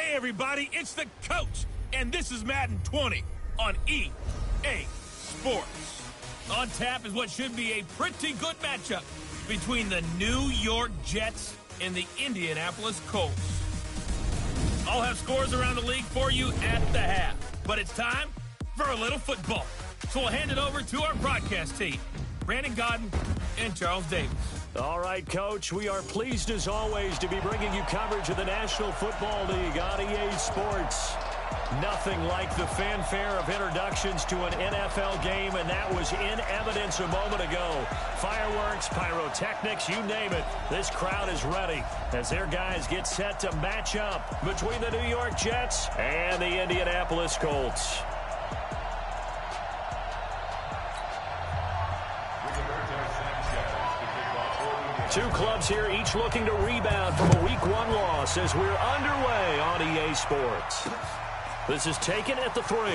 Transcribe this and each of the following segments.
Hey, everybody, it's the coach, and this is Madden 20 on EA Sports. On tap is what should be a pretty good matchup between the New York Jets and the Indianapolis Colts. I'll have scores around the league for you at the half, but it's time for a little football. So we'll hand it over to our broadcast team, Brandon Godden and Charles Davis. All right, Coach, we are pleased as always to be bringing you coverage of the National Football League on EA Sports. Nothing like the fanfare of introductions to an NFL game, and that was in evidence a moment ago. Fireworks, pyrotechnics, you name it. This crowd is ready as their guys get set to match up between the New York Jets and the Indianapolis Colts. Two clubs here, each looking to rebound from a Week 1 loss as we're underway on EA Sports. This is taken at the 3. Come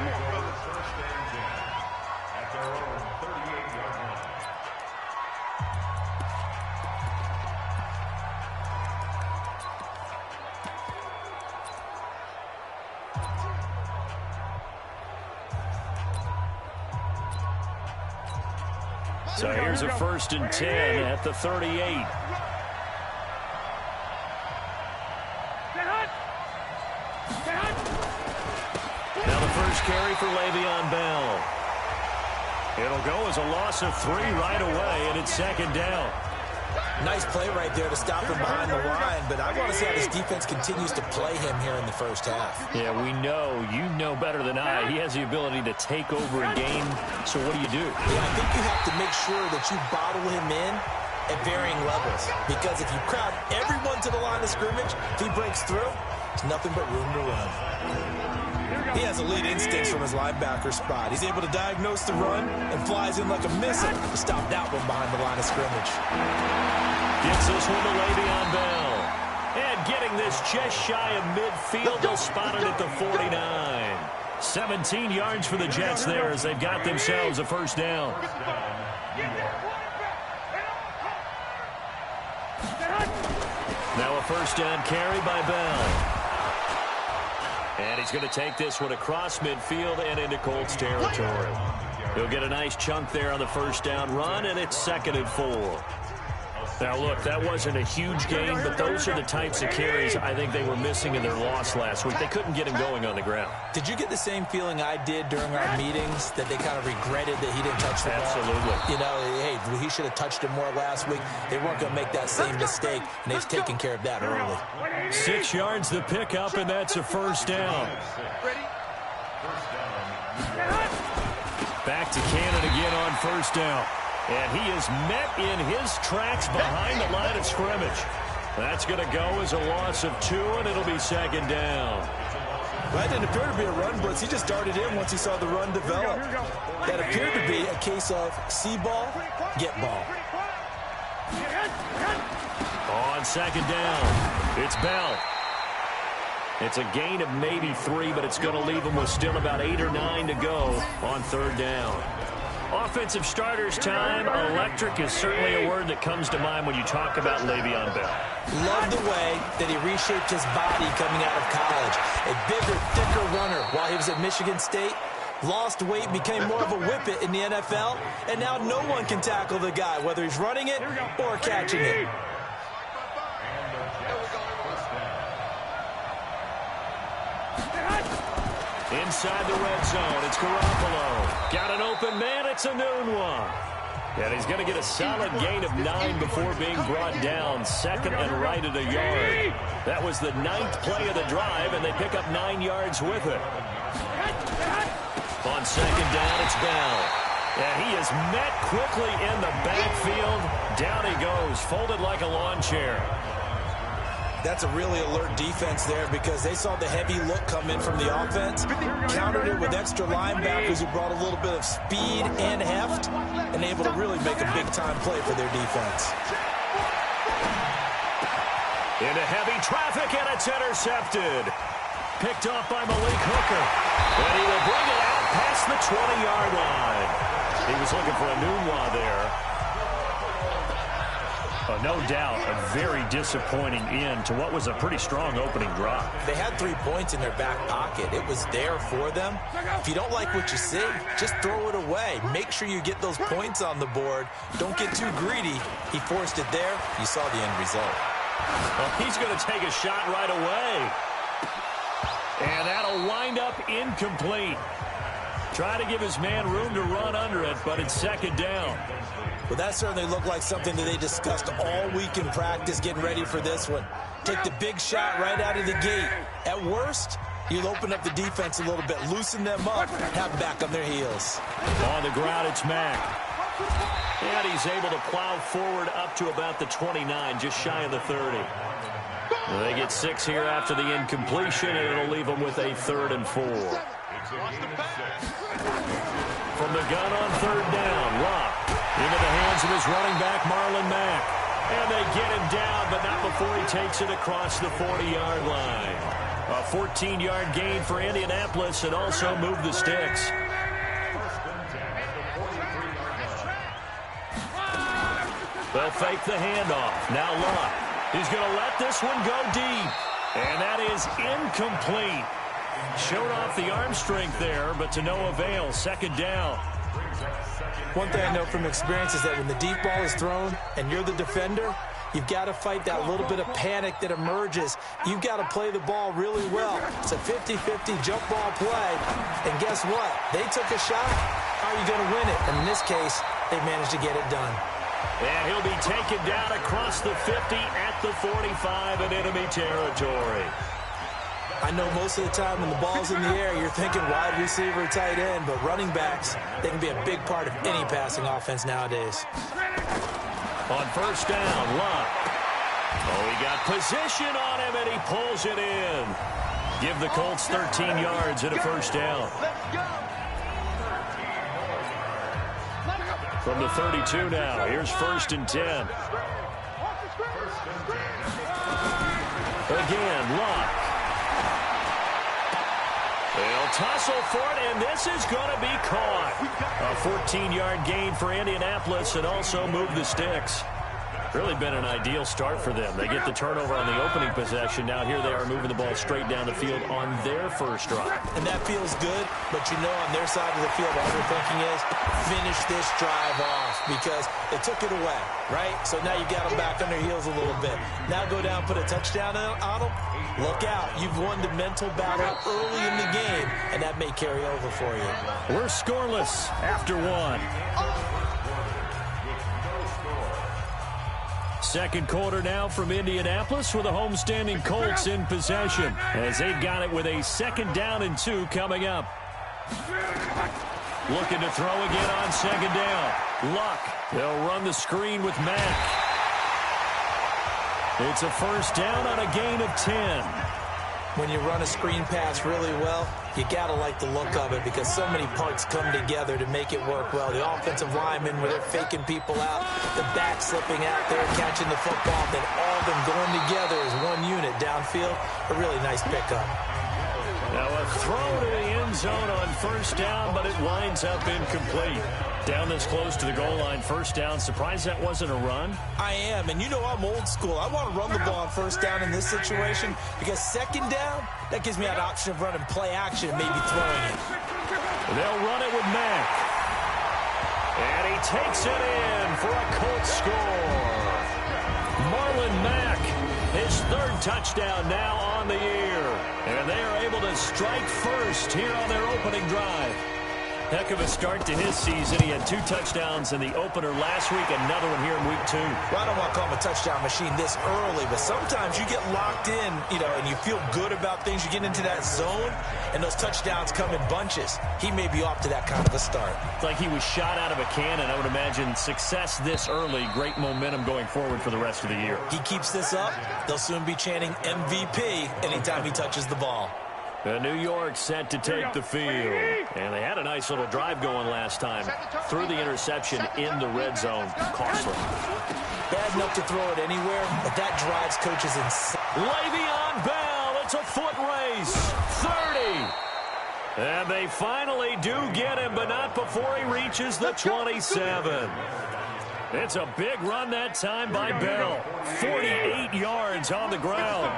on, brother. First and 10 at their own 38-yard line. So here's a first and 10 at the 38. Now the first carry for Le'Veon Bell. It'll go as a loss of 3 right away, and it's second down. Nice play right there to stop him behind the line, but I want to see how this defense continues to play him here in the first half. Yeah, we know. You know better than I. He has the ability to take over a game, so what do you do? Yeah, I think you have to make sure that you bottle him in at varying levels, because if you crowd everyone to the line of scrimmage, if he breaks through, it's nothing but room to run. He has elite instincts from his linebacker spot. He's able to diagnose the run and flies in like a missile to stop that one behind the line of scrimmage. Gets this one to Le'Veon Bell. And getting this just shy of midfield, they'll spot it at the 49. 17 yards for the Jets there as they've got themselves a first down. Now a first down carry by Bell. And he's going to take this one across midfield and into Colts territory. He'll get a nice chunk there on the first down run, and it's 2nd and 4. Now, look, that wasn't a huge game, but those are the types of carries I think they were missing in their loss last week. They couldn't get him going on the ground. Did you get the same feeling I did during our meetings, that they kind of regretted that he didn't touch the ball? Absolutely. You know, hey, he should have touched it more last week. They weren't going to make that same mistake, and they've taken care of that early. 6 yards the pickup, and that's a first down. Back to Cannon again on first down. And he is met in his tracks behind the line of scrimmage. That's going to go as a loss of 2, and it'll be second down. That didn't appear to be a run blitz. He just darted in once he saw the run develop. That appeared to be a case of see ball, get ball. On second down, it's Bell. It's a gain of maybe 3, but it's going to leave him with still about 8 or 9 to go on third down. Offensive starters time. Electric is certainly a word that comes to mind when you talk about Le'Veon Bell. Love the way that he reshaped his body coming out of college. A bigger, thicker runner while he was at Michigan State. Lost weight, became more of a whippet in the NFL, and now no one can tackle the guy, whether he's running it or catching it. Inside the red zone, it's Garoppolo. Got an open man, it's a noon one. And he's going to get a solid gain of 9 before being brought down. 2nd and right at a yard. That was the 9th play of the drive, and they pick up 9 yards with it. On second down, it's Bell. And he is met quickly in the backfield. Down he goes, folded like a lawn chair. That's a really alert defense there because they saw the heavy look come in from the offense, countered it with extra linebackers who brought a little bit of speed and heft, and able to really make a big-time play for their defense. Into heavy traffic, and it's intercepted. Picked off by Malik Hooker. And he will bring it out past the 20-yard line. He was looking for a Nunwa there. No doubt, a very disappointing end to what was a pretty strong opening drive. They had 3 points in their back pocket. It was there for them. If you don't like what you see, just throw it away. Make sure you get those points on the board. Don't get too greedy. He forced it there. You saw the end result. Well, he's going to take a shot right away. And that'll wind up incomplete. Try to give his man room to run under it, but it's second down. Well, that certainly looked like something that they discussed all week in practice getting ready for this one. Take the big shot right out of the gate. At worst, you'll open up the defense a little bit, loosen them up, have them back on their heels. On the ground, it's Mack. And he's able to plow forward up to about the 29, just shy of the 30. They get 6 here after the incompletion, and it'll leave them with a 3rd and 4. From the gun on 3rd down, Locke into the hands of his running back, Marlon Mack. And they get him down, but not before he takes it across the 40-yard line. A 14-yard gain for Indianapolis, and also move the sticks. They'll fake the handoff. Now Locke. He's going to let this one go deep. And that is incomplete. Showed off the arm strength there, but to no avail. 2nd down. One thing I know from experience is that when the deep ball is thrown and you're the defender, you've got to fight that little bit of panic that emerges. You've got to play the ball really well. It's a 50-50 jump ball play. And guess what? They took a shot. How are you going to win it? And in this case, they managed to get it done. And he'll be taken down across the 50 at the 45 in enemy territory. I know most of the time when the ball's in the air, you're thinking wide receiver, tight end, but running backs, they can be a big part of any passing offense nowadays. On 1st down, Locke. Oh, he got position on him, and he pulls it in. Give the Colts 13 yards and a 1st down. From the 32 now, here's 1st and 10. Again, Locke. They'll tussle for it, and this is going to be caught. A 14-yard gain for Indianapolis, and also move the sticks. Really been an ideal start for them. They get the turnover on the opening possession. Now here they are moving the ball straight down the field on their 1st drive. And that feels good, but you know on their side of the field, all they're thinking is finish this drive off because they took it away, right? So now you got them back on their heels a little bit. Now go down, put a touchdown on them. Look out. You've won the mental battle early in the game, and that may carry over for you. We're scoreless after 1. 2nd quarter now from Indianapolis with the homestanding Colts in possession as they've got it with a 2nd down and 2 coming up. Looking to throw again on 2nd down. Luck. They'll run the screen with Mack. It's a 1st down on a gain of 10. When you run a screen pass really well, you got to like the look of it because so many parts come together to make it work well. The offensive linemen, where they're faking people out, the back slipping out there, catching the football, then all of them going together as one unit downfield. A really nice pickup. Now a throw to the end zone on 1st down, but it winds up incomplete. Down this close to the goal line, 1st down. Surprised that wasn't a run? I am, and you know I'm old school. I want to run the ball on 1st down in this situation because 2nd down, that gives me that option of running play action and maybe throwing it. They'll run it with Mack. And he takes it in for a Colts score. Marlon Mack, his 3rd touchdown now on the year. And they are able to strike first here on their opening drive. Heck of a start to his season. He had 2 touchdowns in the opener last week, another one here in week 2. Well, I don't want to call him a touchdown machine this early, but sometimes you get locked in, and you feel good about things. You get into that zone, and those touchdowns come in bunches. He may be off to that kind of a start. It's like he was shot out of a cannon. I would imagine success this early, great momentum going forward for the rest of the year. He keeps this up, they'll soon be chanting MVP anytime he touches the ball. New York set to take the field. And they had a nice little drive going last time. Threw the interception in the red zone. Costly. Bad enough to throw it anywhere, but that drives coaches insane. Le'Veon Bell, it's a foot race. 30. And they finally do get him, but not before he reaches the 27. It's a big run that time by Bell. 48 yards on the ground.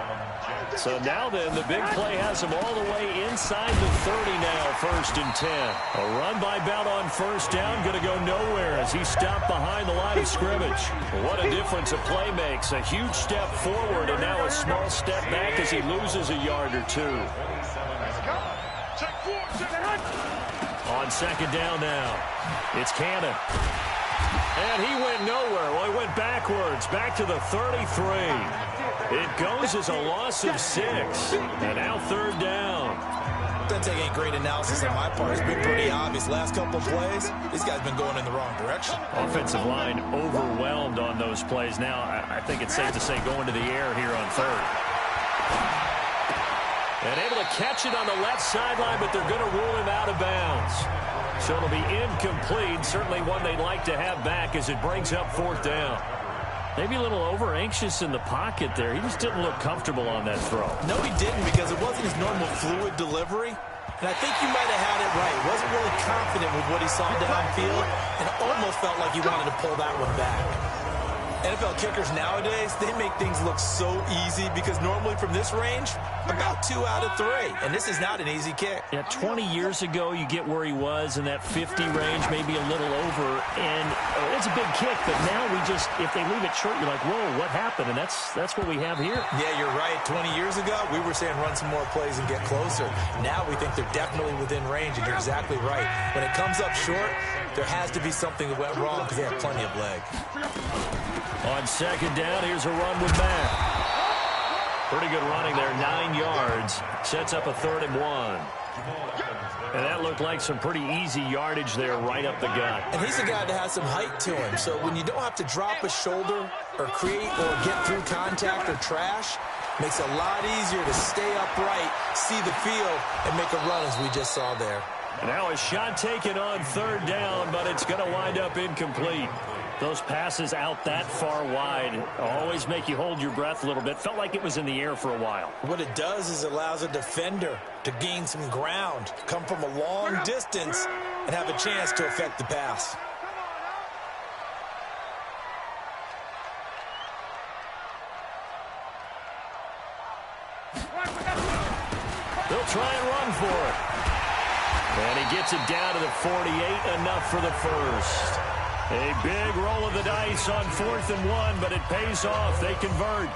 So now then, the big play has him all the way inside the 30 now, 1st and 10. A run by Bell on 1st down, going to go nowhere as he stopped behind the line of scrimmage. What a difference a play makes. A huge step forward and now a small step back as he loses a yard or two. On 2nd down now, it's Cannon. And he went nowhere. Well, he went backwards, back to the 33. It goes as a loss of 6. And now 3rd down. Doesn't take any great analysis on my part. It's been pretty obvious. Last couple of plays, these guys been going in the wrong direction. Offensive line overwhelmed on those plays. Now, I think it's safe to say going to the air here on 3rd. And able to catch it on the left sideline, but they're going to rule him out of bounds. So it'll be incomplete. Certainly one they'd like to have back as it brings up 4th down. Maybe a little over-anxious in the pocket there. He just didn't look comfortable on that throw. No, he didn't, because it wasn't his normal fluid delivery. And I think you might have had it right. Wasn't really confident with what he saw downfield and almost felt like he wanted to pull that one back. NFL kickers nowadays, they make things look so easy because normally from this range, about 2 out of 3. And this is not an easy kick. Yeah, 20 years ago, you get where he was in that 50 range, maybe a little over. And it's a big kick, but now we just, if they leave it short, you're like, whoa, what happened? And that's what we have here. Yeah, you're right. 20 years ago, we were saying run some more plays and get closer. Now we think they're definitely within range, and you're exactly right. When it comes up short, there has to be something that went wrong because they have plenty of leg. On 2nd down, here's a run with Matt. Pretty good running there, 9 yards. Sets up a 3rd and 1. And that looked like some pretty easy yardage there right up the gut. And he's a guy that has some height to him. So when you don't have to drop a shoulder or create or get through contact or trash, makes it a lot easier to stay upright, see the field, and make a run as we just saw there. Now a shot taken on 3rd down, but it's going to wind up incomplete. Those passes out that far wide always make you hold your breath a little bit. Felt like it was in the air for a while. What it does is it allows a defender to gain some ground, come from a long distance, and have a chance to affect the pass. They'll try and run for it. And he gets it down to the 48, enough for the 1st. A big roll of the dice on 4th and 1, but it pays off. They convert.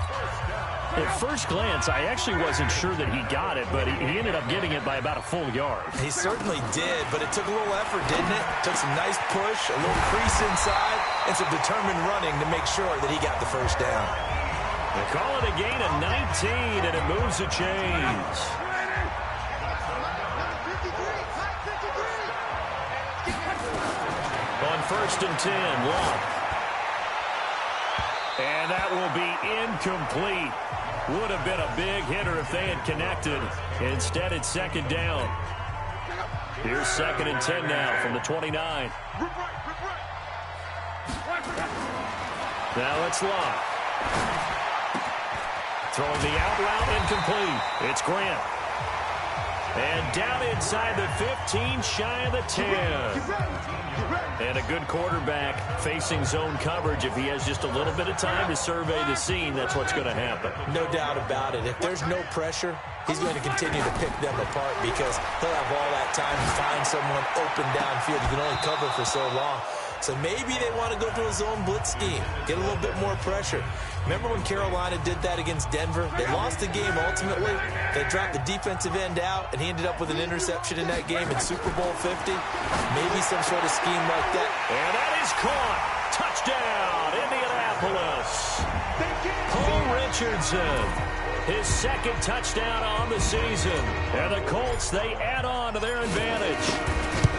At first glance, I actually wasn't sure that he got it, but he ended up getting it by about a full yard. He certainly did, but it took a little effort, didn't it? Took some nice push, a little crease inside, and some determined running to make sure that he got the 1st down. They call it a gain of 19, and it moves the chains. On 1st and 10, Locke. And that will be incomplete. Would have been a big hitter if they had connected. Instead, it's 2nd down. Here's 2nd and 10 now from the 29. Now it's Locke. Throwing the out route, incomplete. It's Grant. And down inside the 15, shy of the 10. And a good quarterback facing zone coverage. If he has just a little bit of time to survey the scene, that's what's going to happen. No doubt about it. If there's no pressure, he's going to continue to pick them apart because he'll have all that time to find someone open downfield. You can only cover for so long. So maybe they want to go to a zone blitz scheme, get a little bit more pressure. Remember when Carolina did that against Denver? They lost the game ultimately. They dropped the defensive end out, and he ended up with an interception in that game in Super Bowl 50. Maybe some sort of scheme like that. And that is caught. Touchdown, Indianapolis. Paul Richardson, his 2nd touchdown on the season. And the Colts, they add on to their advantage.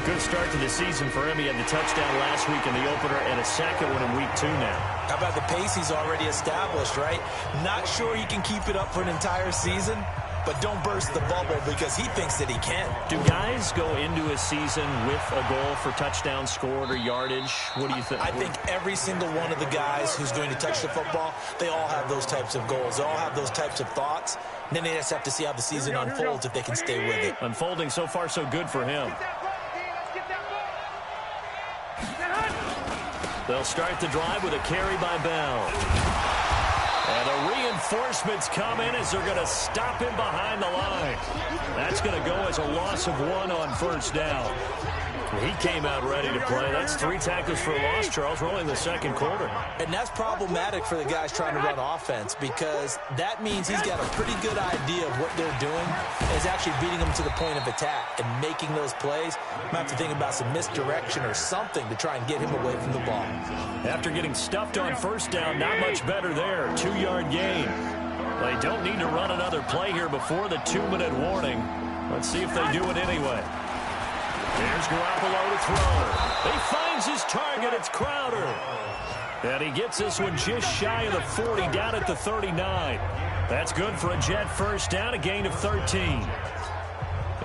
Good start to the season for him. He had the touchdown last week in the opener and a 2nd one in week 2 now. How about the pace he's already established, right? Not sure he can keep it up for an entire season, but don't burst the bubble because he thinks that he can. Do guys go into a season with a goal for touchdown scored or yardage? What do you think? I think every single one of the guys who's going to touch the football, they all have those types of goals. They all have those types of thoughts. And then they just have to see how the season unfolds if they can stay with it. Unfolding so far so good for him. They'll start the drive with a carry by Bell. And the reinforcements come in as they're going to stop him behind the line. That's going to go as a loss of 1 on first down. He came out ready to play. That's 3 tackles for a loss, Charles. We're only in the second quarter. And that's problematic for the guys trying to run offense because that means he's got a pretty good idea of what they're doing and is actually beating them to the point of attack and making those plays. Might have to think about some misdirection or something to try and get him away from the ball. After getting stuffed on first down, not much better there. 2-yard gain. They don't need to run another play here before the 2-minute warning. Let's see if they do it anyway. Here's Garoppolo to throw. He finds his target. It's Crowder. And he gets this one just shy of the 40, down at the 39. That's good for a Jet first down, a gain of 13.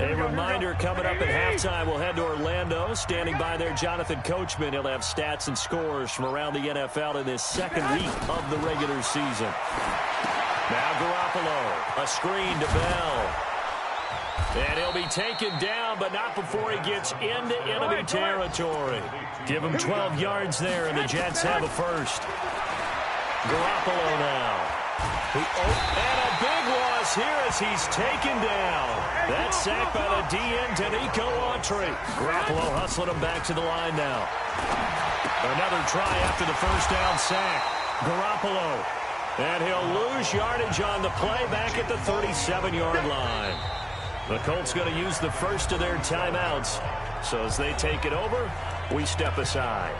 A reminder coming up at halftime, we'll head to Orlando. Standing by there, Jonathan Coachman. He'll have stats and scores from around the NFL in this second week of the regular season. Now Garoppolo, a screen to Bell. And he'll be taken down, but not before he gets into enemy territory. Give him 12 yards there, and the Jets have a first. Garoppolo now. And a big loss here as he's taken down. That's sacked by the DN, Danico Autry. Garoppolo hustling him back to the line now. Another try after the first down sack. Garoppolo. And he'll lose yardage on the play back at the 37-yard line. The Colts going to use the first of their timeouts. So as they take it over, we step aside.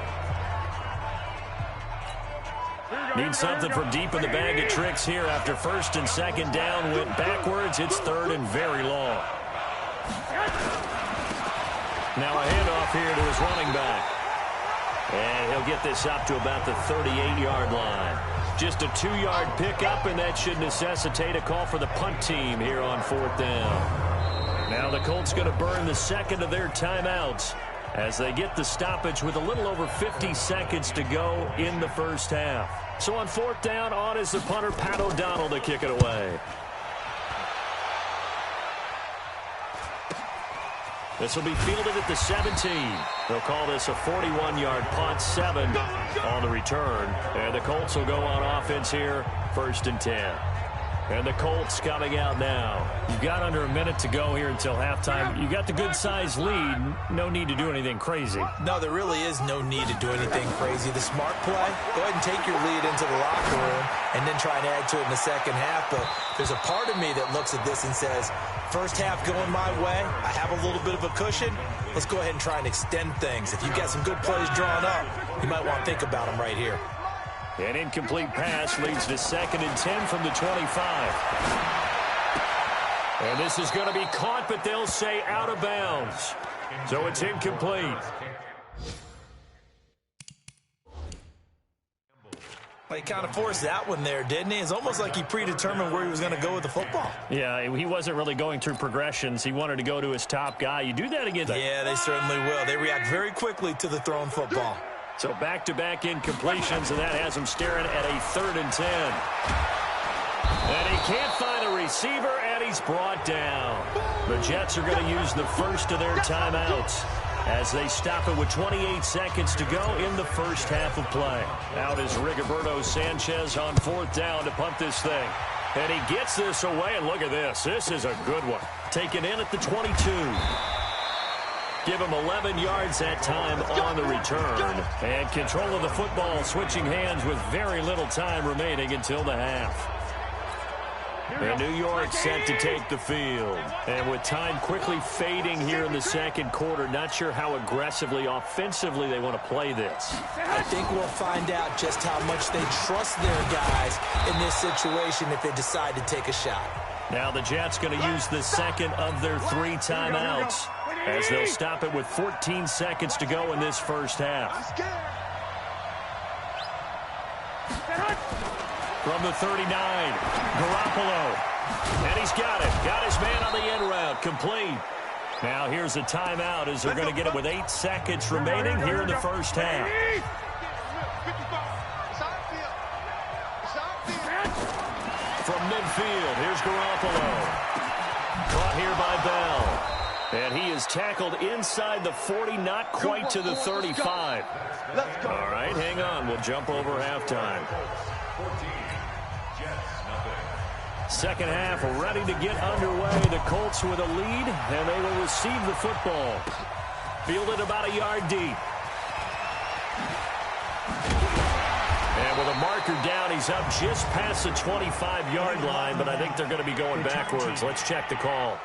Need something from deep in the bag of tricks here after first and second down went backwards. It's third and very long. Now a handoff here to his running back. And he'll get this up to about the 38-yard line. Just a 2-yard pickup, and that should necessitate a call for the punt team here on 4th down. Now the Colts going to burn the second of their timeouts as they get the stoppage with a little over 50 seconds to go in the first half. So on 4th down, on is the punter, Pat O'Donnell, to kick it away. This will be fielded at the 17. They'll call this a 41-yard punt, 7 on the return. And the Colts will go on offense here, 1st and 10. And the Colts coming out now. You've got under a minute to go here until halftime. You got the good-sized lead. No need to do anything crazy. No, there really is no need to do anything crazy. The smart play, go ahead and take your lead into the locker room and then try and add to it in the second half. But there's a part of me that looks at this and says, first half going my way, I have a little bit of a cushion. Let's go ahead and try and extend things. If you've got some good plays drawn up, you might want to think about them right here. An incomplete pass leads to 2nd and 10 from the 25. And this is going to be caught, but they'll say out of bounds. So it's incomplete. Well, he kind of forced that one there, didn't he? It's almost like he predetermined where he was going to go with the football. Yeah, he wasn't really going through progressions. He wanted to go to his top guy. You do that against... Yeah, they certainly will. They react very quickly to the thrown football. So back-to-back incompletions, and that has him staring at a 3rd and 10. And he can't find a receiver, and he's brought down. The Jets are going to use the first of their timeouts as they stop it with 28 seconds to go in the first half of play. Out is Rigoberto Sanchez on 4th down to punt this thing. And he gets this away, and look at this. This is a good one. Taken in at the 22. Give him 11 yards that time on the return. And control of the football switching hands with very little time remaining until the half. And New York set to take the field. And with time quickly fading here in the second quarter, not sure how aggressively, offensively they want to play this. I think we'll find out just how much they trust their guys in this situation if they decide to take a shot. Now the Jets going to use the second of their 3 timeouts as they'll stop it with 14 seconds to go in this first half. From the 39, Garoppolo. And he's got it. Got his man on the end route. Complete. Now here's a timeout as they're going to get it with 8 seconds remaining here in the first half. From midfield, here's Garoppolo. Caught here by Bell. And he is tackled inside the 40, not quite to the 35. All right, hang on. We'll jump over halftime. Second half ready to get underway. The Colts with a lead, and they will receive the football. Fielded about a yard deep. And with a marker down, he's up just past the 25-yard line, but I think they're going to be going backwards. Let's check the call.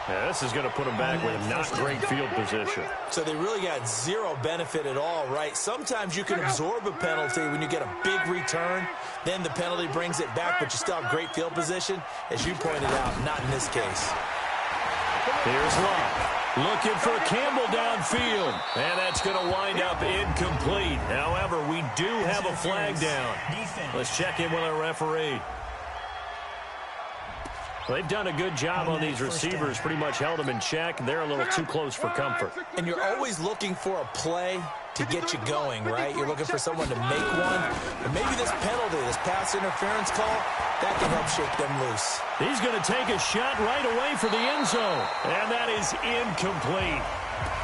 Yeah, this is going to put them back with a not great field position. So they really got zero benefit at all, right? Sometimes you can absorb a penalty when you get a big return. Then the penalty brings it back, but you still have great field position. As you pointed out, not in this case. Here's Love. Looking for Campbell downfield. And that's going to wind up incomplete. However, we do have a flag down. Let's check in with our referee. Well, they've done a good job on these receivers, pretty much held them in check. They're a little too close for comfort. And you're always looking for a play to get you going, right? You're looking for someone to make one. And maybe this penalty, this pass interference call, that can help shake them loose. He's going to take a shot right away for the end zone. And that is incomplete.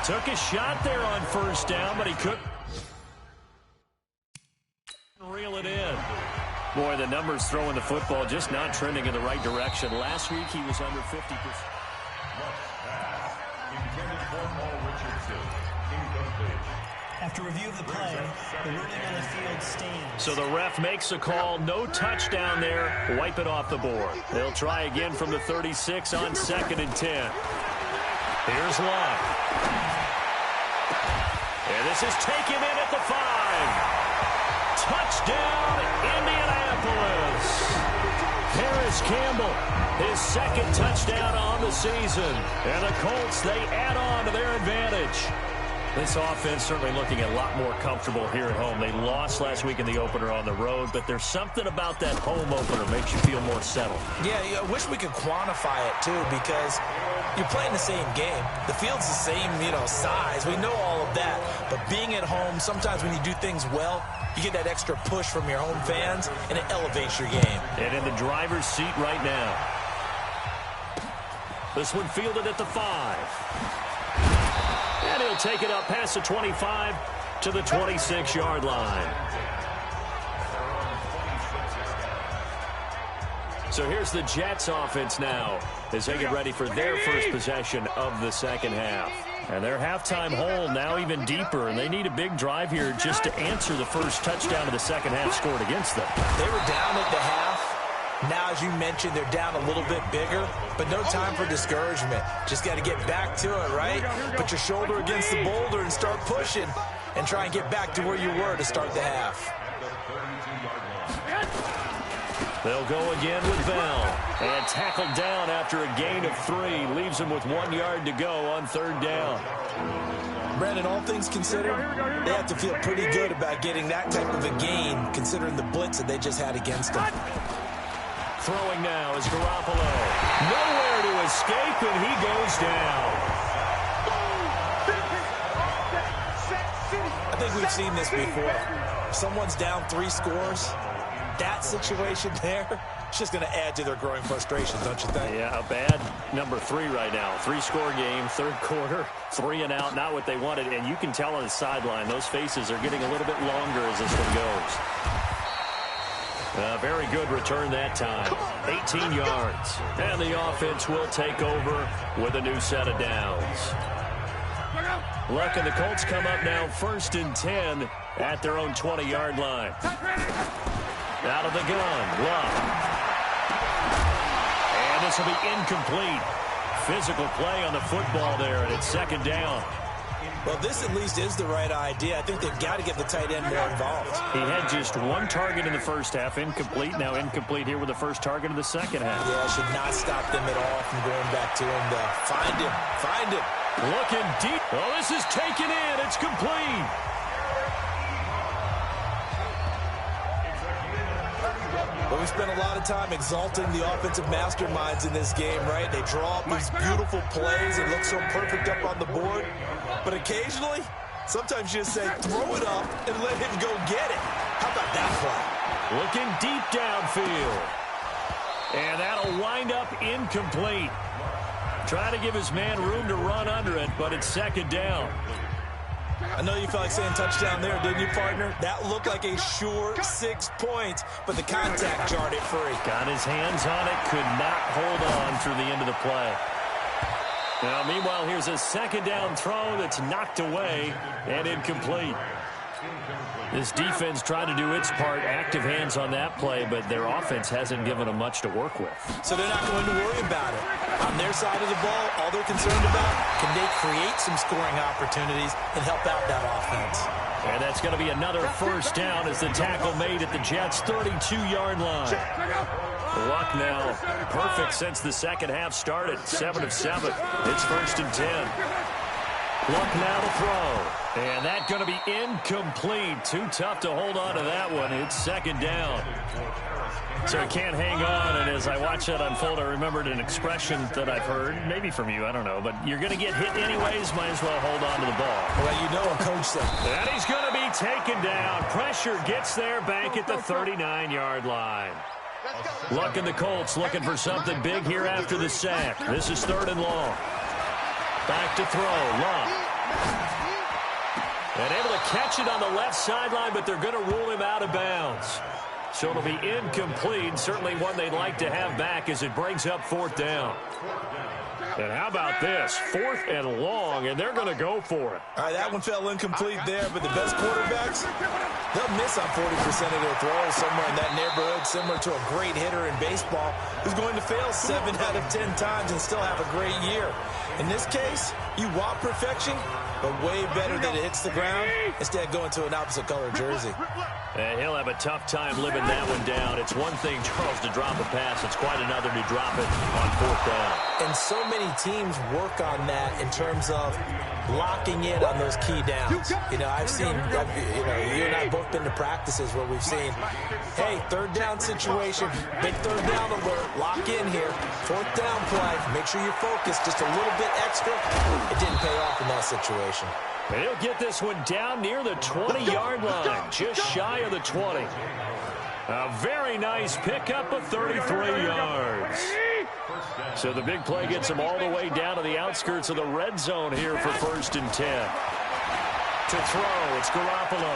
Took a shot there on first down, but he couldn't reel it in. Boy, the numbers throwing the football just not trending in the right direction. Last week, he was under 50%. After review of the play, the ruling on the field stands. So the ref makes a call. No touchdown there. Wipe it off the board. They'll try again from the 36 on 2nd and 10. Here's Love. And this is taken in at the 5. Touchdown, Indianapolis. Harris Campbell, his second touchdown on the season. And the Colts, they add on to their advantage. This offense certainly looking a lot more comfortable here at home. They lost last week in the opener on the road, but there's something about that home opener makes you feel more settled. Yeah, I wish we could quantify it, too, because you're playing the same game. The field's the same, size. We know all of that. But being at home, sometimes when you do things well, you get that extra push from your home fans, and it elevates your game. And in the driver's seat right now. This one fielded at the 5. And he'll take it up past the 25 to the 26-yard line. So here's the Jets offense now as they get ready for their first possession of the second half. And their halftime hole now even deeper, and they need a big drive here just to answer the first touchdown of the second half scored against them. They were down at the half. Now, as you mentioned, they're down a little bit bigger, but no time for discouragement. Just got to get back to it, right? Put your shoulder against the boulder and start pushing and try and get back to where you were to start the half. They'll go again with Bell. And tackled down after a gain of 3. Leaves him with 1 yard to go on 3rd down. Brandon, all things considered, they have to feel pretty good about getting that type of a gain considering the blitz that they just had against them. Throwing now is Garoppolo. Nowhere to escape, and he goes down. I think we've seen this before. If someone's down 3 scores, that situation there, it's just going to add to their growing frustration, don't you think? Yeah, a bad number 3 right now. 3-score game, 3rd quarter, 3 and out, not what they wanted. And you can tell on the sideline, those faces are getting a little bit longer as this one goes. Very good return that time. 18 yards. And the offense will take over with a new set of downs. Luck and the Colts come up now 1st and 10 at their own 20-yard line. Out of the gun, Love. And this will be incomplete. Physical play on the football there, and it's 2nd down. Well, this at least is the right idea. I think they've got to get the tight end more involved. He had just 1 target in the first half, incomplete. Now incomplete here with the first target of the second half. Yeah, should not stop them at all from going back to him, though. Find him. Find him. Looking deep. Oh, this is taken in. It's complete. Well, we spent a lot of time exalting the offensive masterminds in this game, right? They draw up these beautiful plays. It looks so perfect up on the board. But occasionally, sometimes you just say, throw it up and let him go get it. How about that play? Looking deep downfield. And that'll wind up incomplete. Trying to give his man room to run under it, but it's second down. I know you felt like saying touchdown there, didn't you, partner? That looked like a sure 6 points, but the contact jarred it free. Got his hands on it, could not hold on through the end of the play. Now, meanwhile, here's a second down throw that's knocked away and incomplete. This defense tried to do its part, active hands on that play, but their offense hasn't given them much to work with. So they're not going to worry about it. On their side of the ball, all they're concerned about, can they create some scoring opportunities and help out that offense? And that's going to be another first down as the tackle made at the Jets' 32-yard line. Luck now perfect since the second half started. 7 of 7. It's 1st and 10. Luck now to throw. And that's going to be incomplete. Too tough to hold on to that one. It's second down. So I can't hang on, and as I watch that unfold, I remembered an expression that I've heard, maybe from you, I don't know, but you're going to get hit anyways, might as well hold on to the ball. Well, you know what Coach said. And he's going to be taken down. Pressure gets there back at the 39-yard line. Luck and the Colts looking for something big here after the sack. This is 3rd and long. Back to throw. Luck. And able to catch it on the left sideline, but they're going to rule him out of bounds. So it'll be incomplete. Certainly one they'd like to have back as it brings up 4th down. And how about this? 4th and long, and they're going to go for it. All right, that one fell incomplete there, but the best quarterbacks, they'll miss on 40% of their throws somewhere in that neighborhood, similar to a great hitter in baseball who's going to fail 7 out of 10 times and still have a great year. In this case, you want perfection, but way better that it hits the ground instead of going to an opposite color jersey. And he'll have a tough time living that one down. It's one thing, Charles, to drop a pass. It's quite another to drop it on 4th down. And so many teams work on that in terms of locking in on those key downs. You know, you and I both been to practices where we've seen, hey, 3rd down situation, big 3rd down alert, lock in here, 4th down play, make sure you're focused just a little bit extra. It didn't pay off in that situation. And he'll get this one down near the 20-yard line, just shy of the 20. A very nice pickup of 33 yards. So the big play gets him all the way down to the outskirts of the red zone here for 1st and 10. To throw, it's Garoppolo.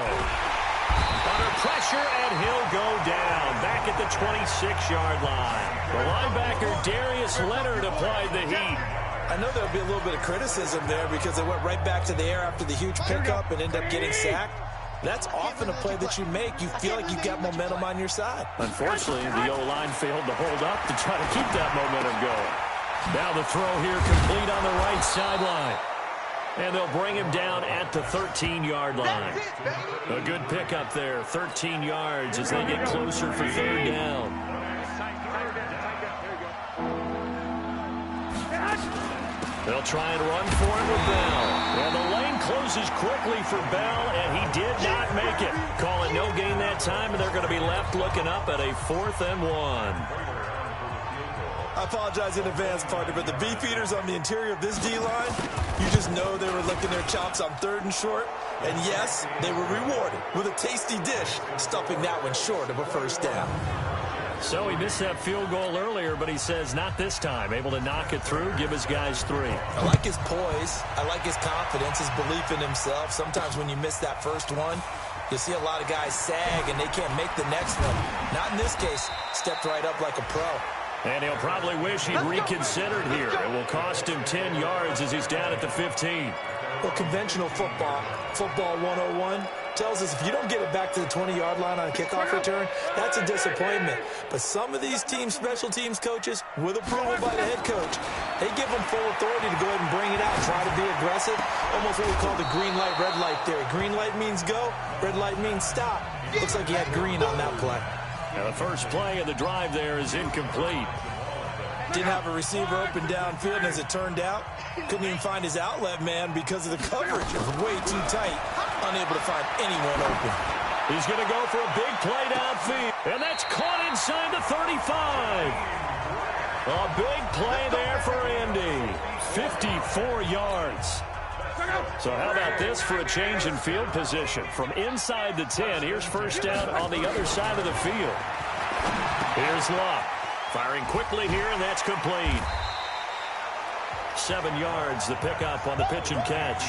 Under pressure, and he'll go down. Back at the 26-yard line. The linebacker, Darius Leonard, applied the heat. I know there'll be a little bit of criticism there because they went right back to the air after the huge pickup and ended up getting sacked. That's often a play that you make. You feel like you've got momentum on your side. Unfortunately, the O-line failed to hold up to try to keep that momentum going. Now the throw here complete on the right sideline. And they'll bring him down at the 13-yard line. A good pickup there, 13 yards as they get closer for 3rd down. They'll try and run for it with Bell. And the lane closes quickly for Bell, and he did not make it. Call it no gain that time, and they're going to be left looking up at a 4th and 1. I apologize in advance, partner, but the beefeaters on the interior of this D-line, you just know they were licking their chops on 3rd and short. And yes, they were rewarded with a tasty dish, stuffing that one short of a 1st down. So he missed that field goal earlier, but he says not this time. Able to knock it through, give his guys 3. I like his poise. I like his confidence, his belief in himself. Sometimes when you miss that first one, you see a lot of guys sag and they can't make the next one. Not in this case. Stepped right up like a pro. And he'll probably wish he'd reconsidered here. It will cost him 10 yards as he's down at the 15. Well, conventional football 101, tells us if you don't get it back to the 20-yard line on a kickoff return, that's a disappointment. But some of these teams, special teams coaches, with approval by the head coach, they give them full authority to go ahead and bring it out, try to be aggressive, almost what we call the green light, red light theory. Green light means go, red light means stop. Looks like he had green on that play. Now the first play of the drive there is incomplete. Didn't have a receiver open downfield, and as it turned out, couldn't even find his outlet man because of the coverage. It was way too tight, unable to find anyone open. He's going to go for a big play downfield, and that's caught inside the 35. A big play there for Andy. 54 yards. So how about this for a change in field position? From inside the 10, here's first down on the other side of the field. Here's Luck. Firing quickly here, and that's complete. 7 yards, the pickup on the pitch and catch.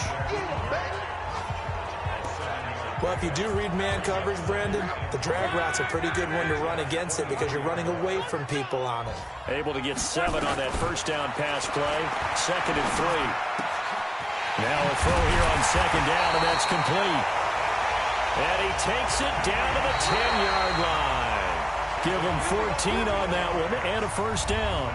Well, if you do read man coverage, Brandon, the drag route's a pretty good one to run against it because you're running away from people on it. Able to get 7 on that first down pass play. 2nd and 3. Now a throw here on 2nd down, and that's complete. And he takes it down to the 10-yard line. Give him 14 on that one and a first down.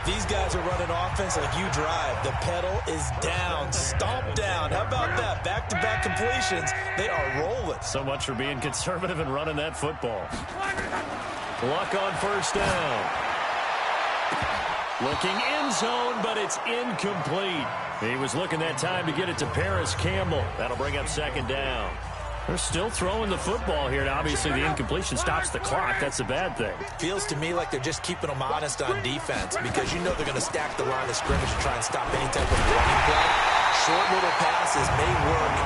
These guys are running offense like you drive. The pedal is down, stomp down. How about that? Back-to-back completions. They are rolling. So much for being conservative and running that football. Luck on first down. Looking end zone, but it's incomplete. He was looking that time to get it to Paris Campbell. That'll bring up 2nd down. They're still throwing the football here, and obviously the incompletion stops the clock. That's a bad thing. Feels to me like they're just keeping them honest on defense because you know they're going to stack the line of scrimmage and try and stop any type of running play. Short little passes may work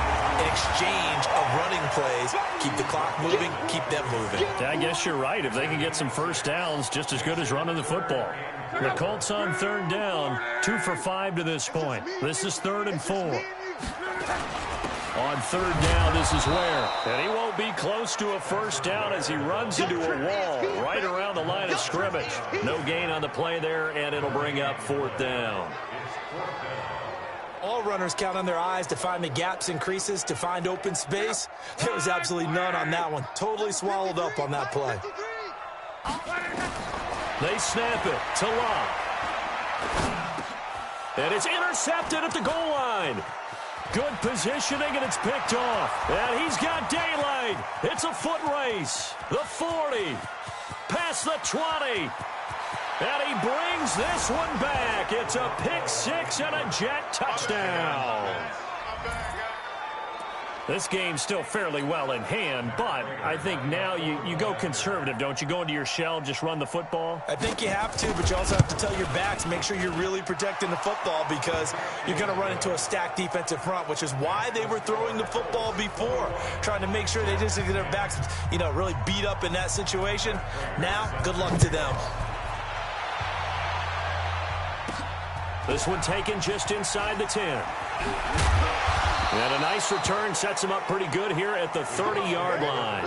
in exchange of running plays. Keep the clock moving, keep them moving. I guess you're right. If they can get some first downs, just as good as running the football. The Colts on 3rd down, 2 for 5 to this point. This is 3rd and 4. On 3rd down, this is where. And he won't be close to a first down as he runs into a wall right around the line of scrimmage. No gain on the play there, and it'll bring up 4th down. All runners count on their eyes to find the gaps and creases, to find open space. There was absolutely none on that one. Totally swallowed up on that play. They snap it to Locke. And it's intercepted at the goal line. Good positioning, and it's picked off. And he's got daylight. It's a foot race. The 40. Past the 20. And he brings this one back. It's a pick 6 and a jet touchdown. This game's still fairly well in hand, but I think now you go conservative, don't you? Go into your shell, just run the football? I think you have to, but you also have to tell your backs, make sure you're really protecting the football because you're going to run into a stacked defensive front, which is why they were throwing the football before, trying to make sure they just get their backs, really beat up in that situation. Now, good luck to them. This one taken just inside the 10. And a nice return sets him up pretty good here at the 30-yard line.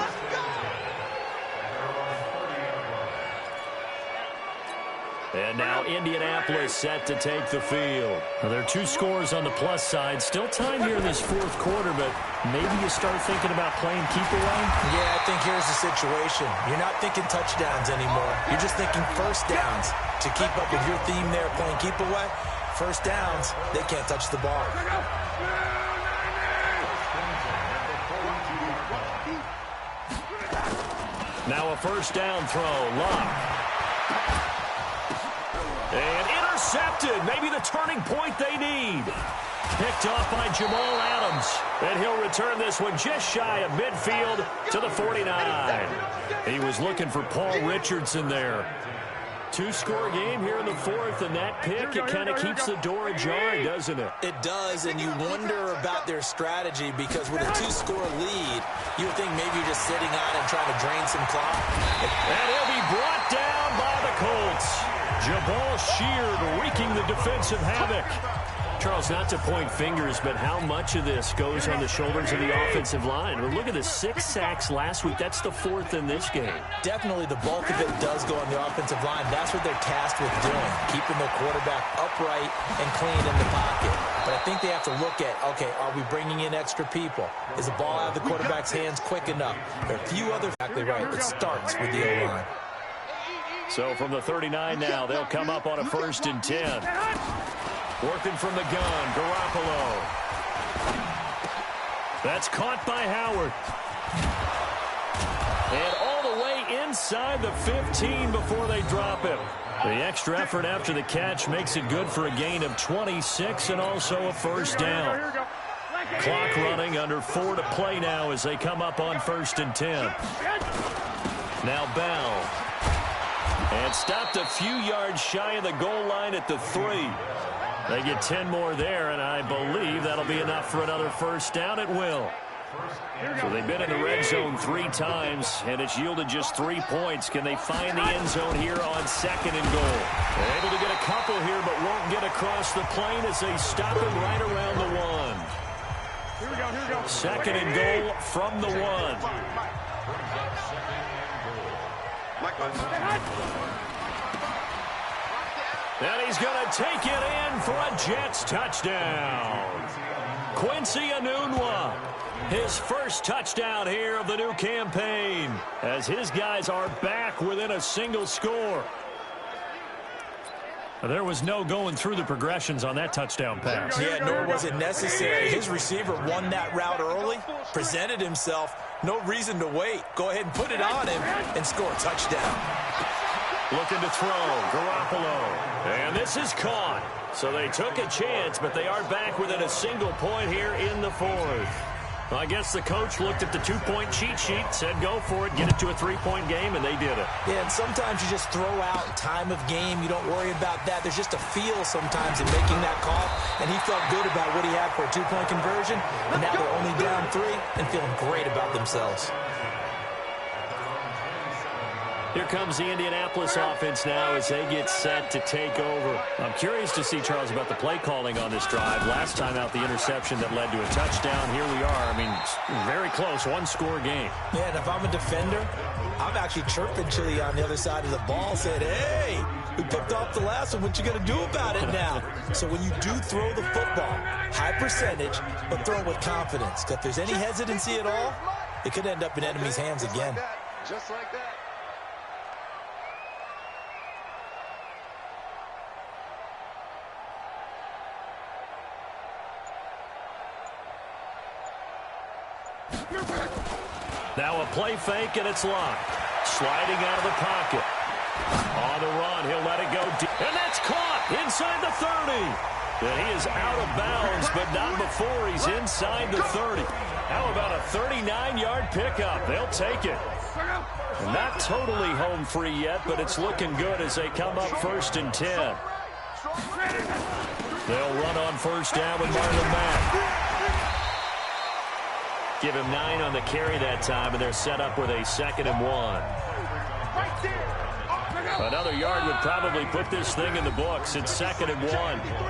And now Indianapolis set to take the field. Now, there are 2 scores on the plus side. Still time here in this 4th quarter, but maybe you start thinking about playing keep away? Yeah, I think here's the situation. You're not thinking touchdowns anymore. You're just thinking first downs. To keep up with your theme there, playing keep away, first downs, they can't touch the ball. Now a first down throw. Locke. And intercepted. Maybe the turning point they need. Picked off by Jamal Adams. And he'll return this one just shy of midfield to the 49. He was looking for Paul Richardson there. 2-score game here in the 4th, and that pick, it kind of keeps the door ajar, doesn't it? It does, and you wonder about their strategy because with a 2-score lead, you would think maybe you're just sitting on and trying to drain some clock. And he'll be brought down by the Colts. Jabal Sheard wreaking the defensive havoc. Charles, not to point fingers, but how much of this goes on the shoulders of the offensive line? Well, look at the 6 sacks last week. That's the 4th in this game. Definitely the bulk of it does go on the offensive line. That's what they're tasked with doing, keeping their quarterback upright and clean in the pocket. But I think they have to look at, okay, are we bringing in extra people? Is the ball out of the quarterback's hands quick enough? There are a few other exactly right. It starts with the O-line. So from the 39 now, they'll come up on a 1st and 10. Working from the gun, Garoppolo. That's caught by Howard. And all the way inside the 15 before they drop him. The extra effort after the catch makes it good for a gain of 26 and also a first down. Clock running, under 4 to play now as they come up on 1st and 10. Now Bell. And stopped a few yards shy of the goal line at the 3. They get 10 more there, and I believe that'll be enough for another first down. It will. So they've been in the red zone 3 times, and it's yielded just 3 points. Can they find the end zone here on 2nd and goal? They're able to get a couple here, but won't get across the plane as they stop him right around the 1. Here we go. 2nd and goal from the 1. And he's going to take it in for a Jets touchdown. Quincy Enunwa, his first touchdown here of the new campaign, as his guys are back within a single score. There was no going through the progressions on that touchdown pass. Yeah, nor was it necessary. His receiver won that route early, presented himself. No reason to wait. Go ahead and put it on him and score a touchdown. Looking to throw, Garoppolo. And this is caught. So they took a chance, but they are back within a single point here in the 4th. Well, I guess the coach looked at the 2-point cheat sheet, said go for it, get it to a 3-point game, and they did it. Yeah, and sometimes you just throw out time of game. You don't worry about that. There's just a feel sometimes in making that call, and he felt good about what he had for a 2-point conversion, and now they're only down 3 and feeling great about themselves. Here comes the Indianapolis offense now as they get set to take over. I'm curious to see, Charles, about the play calling on this drive. Last time out, the interception that led to a touchdown. Here we are. I mean, very close, 1-score game. Yeah, and if I'm a defender, I'm actually chirping Chili on the other side of the ball, saying, hey, we picked off the last one. What you going to do about it now? So when you do throw the football, high percentage, but throw it with confidence. Because if there's any hesitancy at all, it could end up in enemy's hands again. Just like that. Now a play fake, and it's locked. Sliding out of the pocket. On the run, he'll let it go deep. And that's caught inside the 30. And he is out of bounds, but not before he's inside the 30. How about a 39-yard pickup? They'll take it. Not totally home free yet, but it's looking good as they come up 1st and 10. They'll run on 1st down with Marlon Mack. Give him 9 on the carry that time, and they're set up with a 2nd and 1. Another yard would probably put this thing in the books. It's 2nd and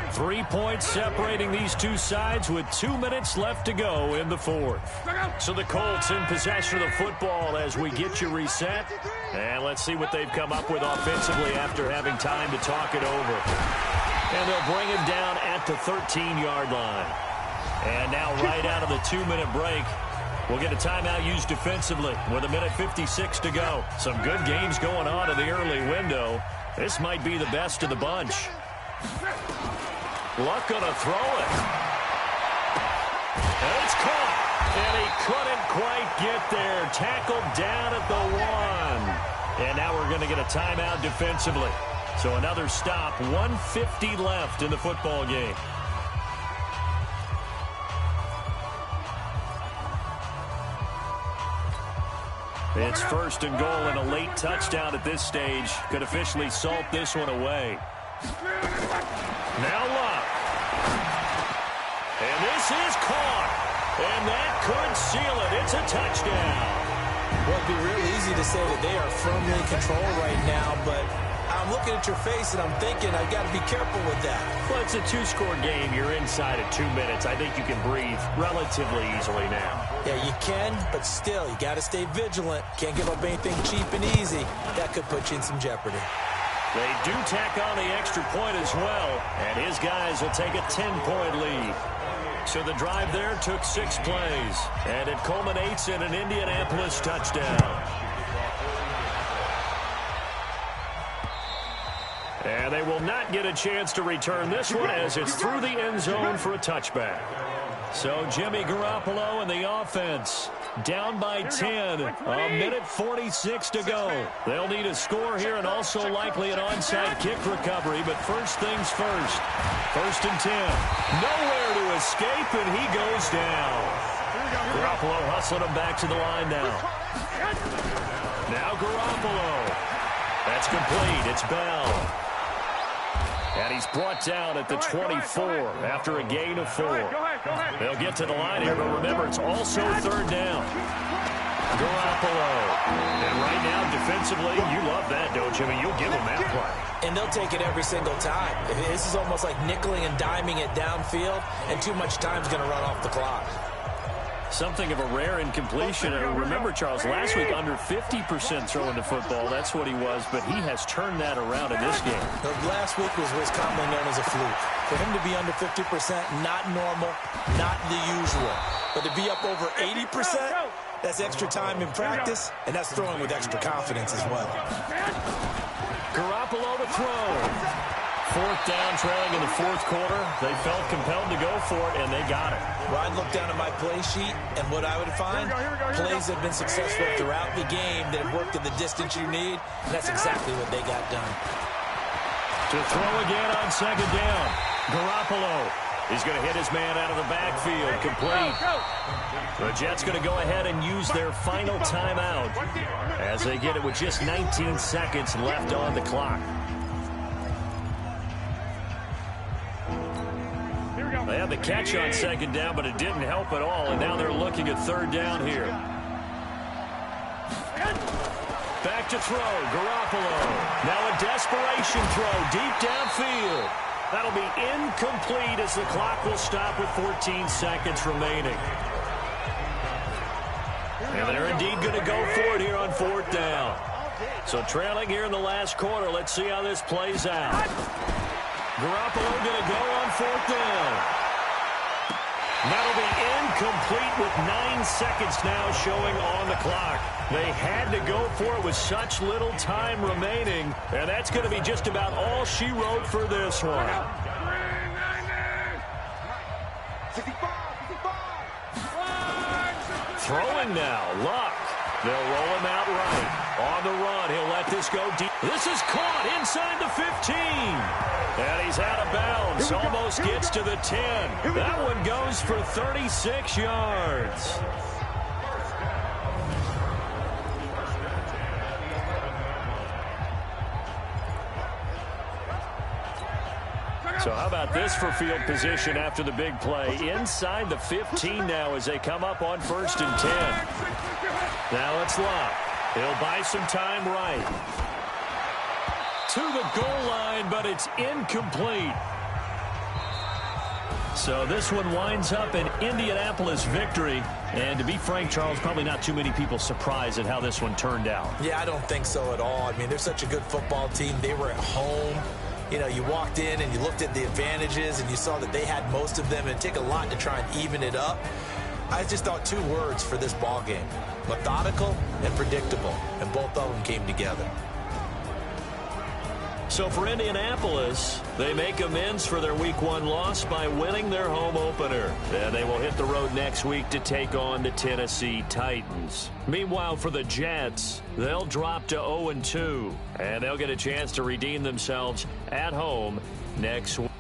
1. 3 points separating these two sides with 2 minutes left to go in the 4th. So the Colts in possession of the football as we get you reset. And let's see what they've come up with offensively after having time to talk it over. And they'll bring him down at the 13-yard line. And now right out of the 2-minute break, we'll get a timeout used defensively with 1:56 to go. Some good games going on in the early window. This might be the best of the bunch. Luck gonna throw it. And it's caught. And he couldn't quite get there. Tackled down at the 1. And now we're going to get a timeout defensively. So another stop. 1:50 left in the football game. It's 1st and goal, and a late touchdown at this stage could officially salt this one away. Now Luck. And this is caught. And that could seal it. It's a touchdown. Well, it'd be real easy to say that they are firmly in control right now, but I'm looking at your face and I'm thinking I've got to be careful with that. Well, it's a 2-score game. You're inside of 2 minutes. I think you can breathe relatively easily now. Yeah, you can, but still, you got to stay vigilant. Can't give up anything cheap and easy. That could put you in some jeopardy. They do tack on the extra point as well, and his guys will take a 10-point lead. So the drive there took 6 plays, and it culminates in an Indianapolis touchdown. And they will not get a chance to return this one as it's through the end zone for a touchback. So Jimmy Garoppolo and the offense down by 10. 1:46 to go. They'll need a score here and also likely an onside kick recovery. But first things first. 1st and 10. Nowhere to escape, and he goes down. Garoppolo hustling him back to the line now. Now Garoppolo. That's complete. It's Bell. And he's brought down at the 24 after a gain of 4. They'll get to the line here, but remember, it's also third down. Garoppolo. And right now, defensively, you love that, don't you? I mean, you'll give them that play. And they'll take it every single time. This is almost like nickeling and diming it downfield, and too much time's going to run off the clock. Something of a rare incompletion. Remember, Charles, last week under 50% throwing the football. That's what he was, but he has turned that around in this game. Last week was what's commonly known as a fluke. For him to be under 50%, not normal, not the usual. But to be up over 80%, that's extra time in practice, and that's throwing with extra confidence as well. Garoppolo to throw. Fourth down, trailing in the fourth quarter. They felt compelled to go for it, and they got it. Well, I'd look down at my play sheet, and what I would find, plays have been successful throughout the game that have worked at the distance you need, and that's exactly what they got done. To throw again on second down. Garoppolo. He's going to hit his man out of the backfield. Complete. The Jets going to go ahead and use their final timeout as they get it with just 19 seconds left on the clock. They had the catch on second down, but it didn't help at all, and now they're looking at third down here. Back to throw, Garoppolo. Now a desperation throw deep downfield. That'll be incomplete as the clock will stop with 14 seconds remaining. And they're indeed going to go for it here on fourth down. So trailing here in the last quarter, let's see how this plays out. Garoppolo going to go on fourth down. That'll be incomplete with 9 seconds now showing on the clock. They had to go for it with such little time remaining, and that's going to be just about all she wrote for this one. Throwing now, Luck. They'll roll him out right. On the run, he'll let this go deep. This is caught inside the 15. And he's out of bounds. Almost gets to the 10. That one goes for 36 yards. So how about this for field position after the big play? Inside the 15 now as they come up on 1st and 10. Now it's Luck. He'll buy some time right. To the goal line, but it's incomplete. So this one winds up an Indianapolis victory. And to be frank, Charles, probably not too many people surprised at how this one turned out. Yeah, I don't think so at all. I mean, they're such a good football team. They were at home. You know, you walked in and you looked at the advantages and you saw that they had most of them. And it'd take a lot to try and even it up. I just thought 2 words for this ball game: methodical and predictable. And both of them came together. So for Indianapolis, they make amends for their Week 1 loss by winning their home opener. And they will hit the road next week to take on the Tennessee Titans. Meanwhile, for the Jets, they'll drop to 0-2. And they'll get a chance to redeem themselves at home next week.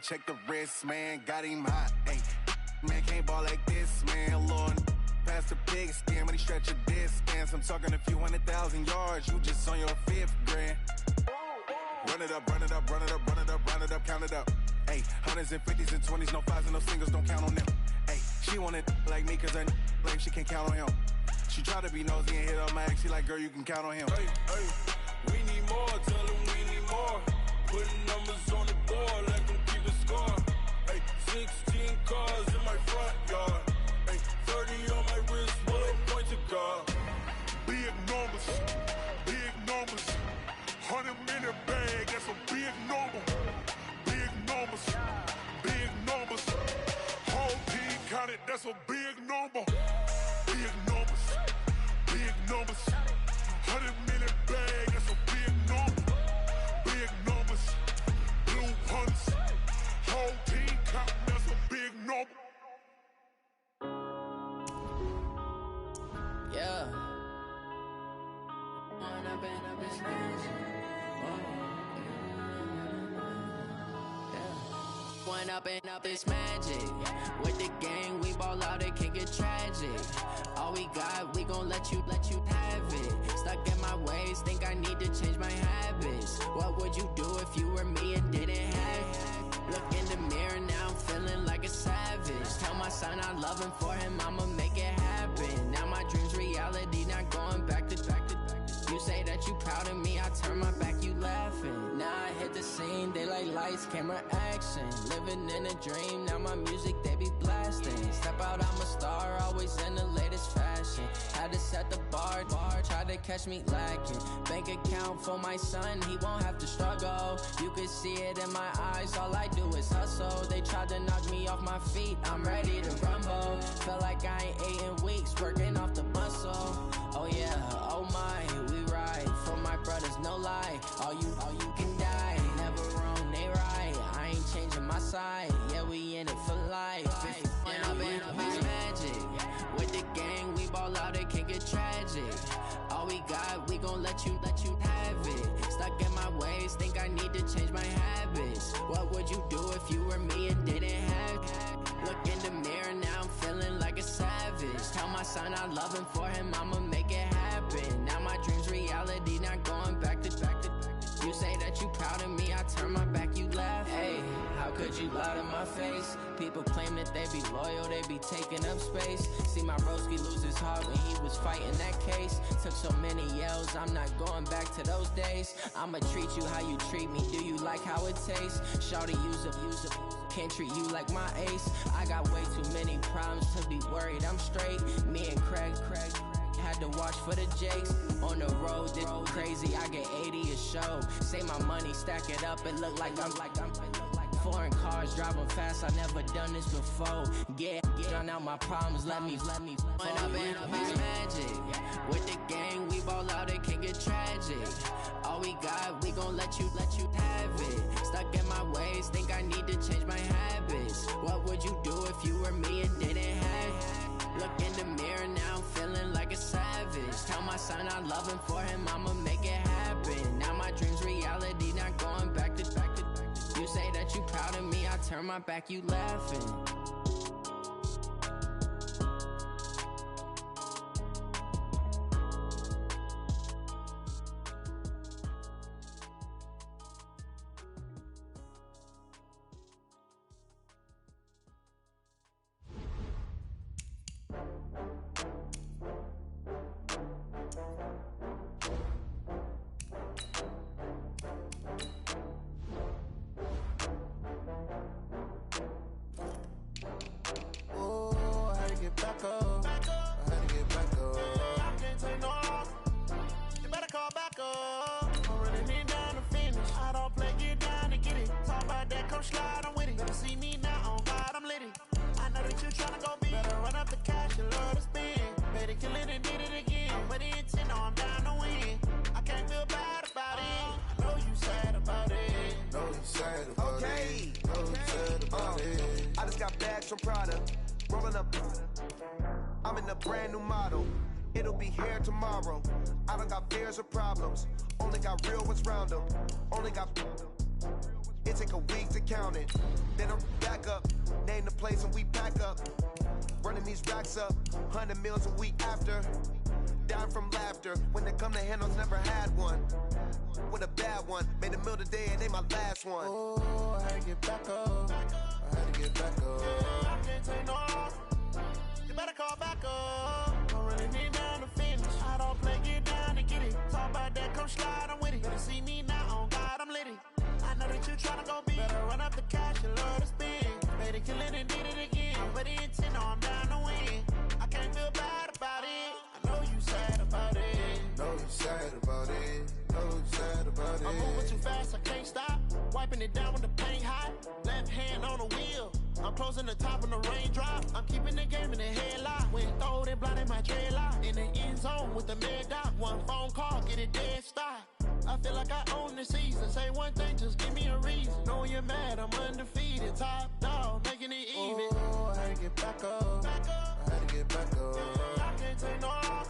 Check the wrist, man, got him hot. Ay, man, can't ball like this, man. Lord, past the pig skin, but he stretch your distance. I'm talking a few 100,000 yards, you just on your 5th grand. Run it up, run it up, run it up, run it up, run it up, count it up. Ayy, hundreds and 50s and 20s, no 5s and no singles, don't count on them. Ayy, she want it like me, cause her like she can't count on him. She try to be nosy and hit up my ex, she like, girl, you can count on him. Hey, hey, we need more, tell them we need more. Putting numbers on the board, let them keep a score. Hey, 16 cars in my front yard. Hey, 30 on my wrist, what a point to God. Big numbers, big numbers. 100-minute bag, that's a big number. Big numbers, big numbers. Whole team counted, that's a big number. Big numbers, big numbers. 100-minute bag, that's a big number. Big numbers, blue hunts. Whole team counting, that's a big number. Yeah. One up and up is magic. With the gang, we ball out, it can get tragic. All we got, we gon' let you have it. Stuck in my ways, think I need to change my habits. What would you do if you were me and didn't have it? Look in the mirror, now I'm feeling like a savage. Tell my son I love him, for him I'ma make it happen. Now my dream's reality, not going back to. You say that you proud of me, I turn my back, you laughing. Now I hit the scene, they like lights, camera, action. Living in a dream, now my music, they be blasting. Step out, I'm a star, always in the latest fashion. Had to set the bar, try to catch me lacking. Bank account for my son, he won't have to struggle. You can see it in my eyes, all I do is hustle. They tried to knock me off my feet, I'm ready to rumble. Felt like I ain't ate in weeks, working off the muscle. Oh yeah, oh my, we ride for my brothers, no lie. All you can die, never wrong, they right. I ain't changing my side, yeah, we in it for life. When up and up is magic. With the gang, we ball out, it can get tragic. All we got, we gon' let you have it. Stuck in my ways, think I need to change my habits. What would you do if you were me and didn't have it? Look in the mirror, now I'm feeling like a savage. Tell my son I love him, for him I'ma make it happen. Now my dream's reality, not going back to. You say that you proud of me, I turn my back, you laugh. Hey, how could you lie to my face? People claim that they be loyal, they be taking up space. See my broski lose his heart when he was fighting that case. Took so many yells, I'm not going back to those days. I'ma treat you how you treat me, do you like how it tastes? Shawty, use up. Can't treat you like my ace. I got way too many problems to be worried, I'm straight. Me and Craig had to watch for the Jakes. On the road, this crazy, I get 80 a show. Say my money, stack it up, it look like I'm foreign cars, driving fast, I never done this before. Get drown out my problems, let me When up and up is magic. With the gang, we ball out, it can get tragic. All we got, we gon' let you have it. Stuck in my ways, think I need to change my habits. What would you do if you were me and didn't have it? Look in the mirror, now I'm feeling like a savage. Tell my son I love him, for him I'ma make it happen. Now my dream's reality, not going back to. You say that you proud of me, I turn my back, you laughing. It take a week to count it. Then I'm back up, name the place and we pack up. Running these racks up, 100 meals a week after. Down from laughter, when they come to handles, never had one. With a bad one, made a meal today and they my last one. Oh, I had to get back up. I had to get back up. I can't take no loss. You better call back up. Don't really need down to finish. I don't play, get down to get it. Talk about that, come slide, I'm with it. Better see me now, on God, I'm litty. I know that you tryna go big. Better run up the cash, you love to spend. Made it, kill it, and did it again. But the intent, no, I'm down to win. I can't feel bad about it. I know you sad about it. Know you sad about it. Know you sad about it. I'm moving too fast, I can't stop. Wiping it down with the paint hot. Left hand on the wheel. I'm closing the top when the raindrop. I'm keeping the game in the headlock. When throwed and blinded my dreadlock. In the end zone with the mad dot. One phone call, get it dead stop. I feel like I own the season. Say one thing, just give me a reason. Knowing you're mad, I'm undefeated. Top dog, making it even. Oh, I had to get back up. I had to get back up. I can't take no loss.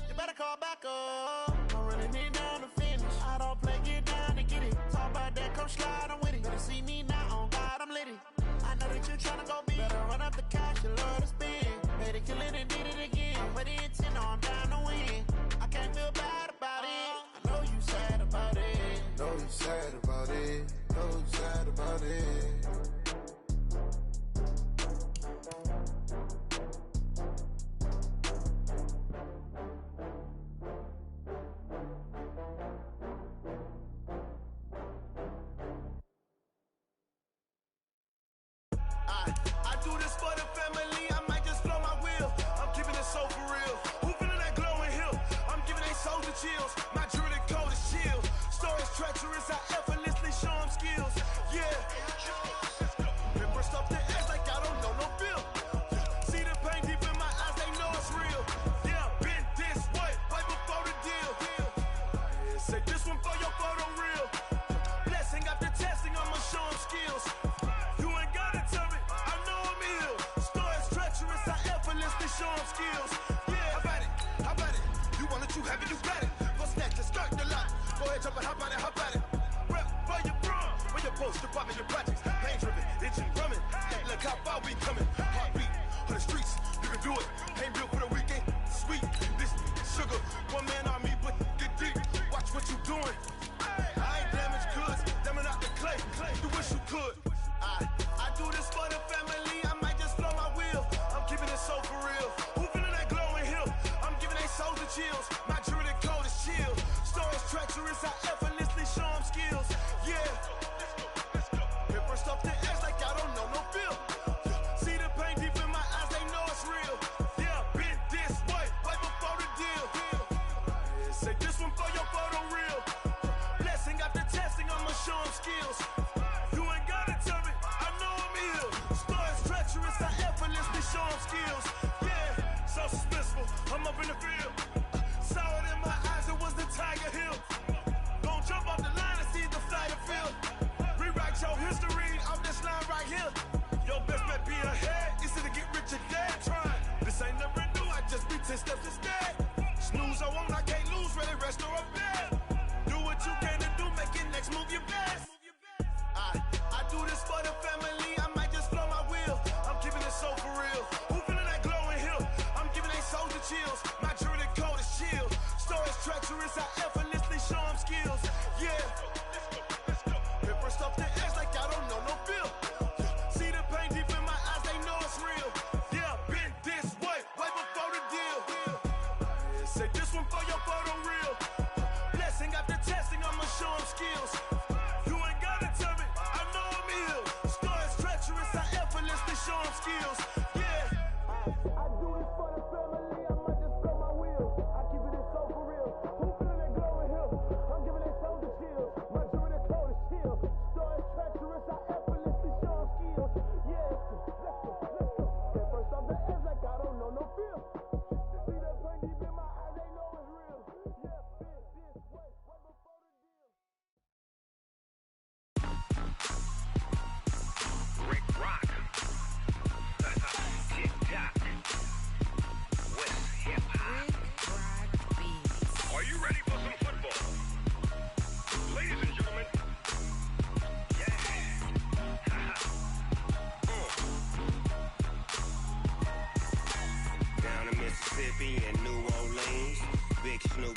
You better call back up. I'm running it down to finish. I don't play, get down to get it. Talk about that, come slide, I'm with it. Better see me now, on God, I'm litty. I know that you tryna go big. Better run up the cash, you love to spend. Made it, kill it, and did it again. But the intent, no, I'm down to win. I can't feel bad about it. I know you sad about it. Know you sad about it. Know you sad about it. I do this for the family, I might just blow my wheel. I'm keeping it so for real. Who feeling that glowing hill? I'm giving they soldier chills. My jewelry cold is chill. Stories treacherous, I effortlessly show them skills. Yeah. Remember stuff to act like I don't know no feel. See the pain deep in my eyes, they know it's real. Yeah, been this way, right before the deal. Say this one for your photo real. Blessing after testing, I'ma show them skills. You ain't gotta tell me, I know I'm ill. Stories treacherous, I effortlessly show them skills. Yeah, how about it? How about it? You want it, you have it, you got it. Go snatch and start the lot. Go ahead, jump it, how about it? How about it? Rep for your bro, when your post, your poppin', your projects. Pain driven, itching, drumming. Look how far we coming. Heartbeat on the streets, you can do it. Ain't built for the weekend. Sweet, this sugar. One man army, but get deep. Watch what you doing. I ain't damaged goods, damn it out the clay. You wish you could. I do this for the family, I might just blow my wheel. I'm keeping it so for real. Who feeling that glowing hill? I'm giving they soldier chills. My jewelry cold is chill. Stories treacherous, I effortlessly show them skills. Yeah. Paper stuff to act like I don't know no feel. See the pain deep in my eyes, they know it's real. Yeah, been this way, right before the deal. Say this one for your photo real. Blessing after testing, I'ma show them skills. You ain't gotta tell me, I know I'm ill. Stories treacherous, I effortlessly show them skills. Yeah, so suspenseful, I'm up in the field. Saw it in my eyes, it was the Tiger Hill. Gon' jump off the line and see the flight of field. Rewrite your history off this line right here. Your best bet be ahead, easy to get rich or dead trying. This ain't never new, I just be 10 steps instead. Snooze I won't, I can't lose, ready, rest or a bed. Do what you can to do, make your next move your best. I do this for the family, I might just blow my wheel. I'm keeping it so for real. Who feeling that glowing hill? I'm giving they soldier chills. My jewelry cold is chill. Stories treacherous, I effortlessly show them skills. Yeah. Paper stuff to act like I don't know no feel. See the pain deep in my eyes, they know it's real. Yeah, been this way, right before the deal. Say this one for your photo real. Blessing after testing, I'ma show them skills. You ain't gotta tell me, I know I'm ill. Stories treacherous, I effortlessly show them skills. Yeah. I do this for the family, I might just blow my wheel. I keep it so for real. Who feeling that glowing hill? I'm giving it soldier chills. My jewelry cold is chill. Stories treacherous, I effortlessly show them skills. Yeah. Let's go. Get first off the edge like I don't know no feel. See the pain deep in my eyes, they know it's real. Yeah, been this way, right before the deal. Rick Rock. TikTok. West Hip Hop. Are you ready for some football? Ladies and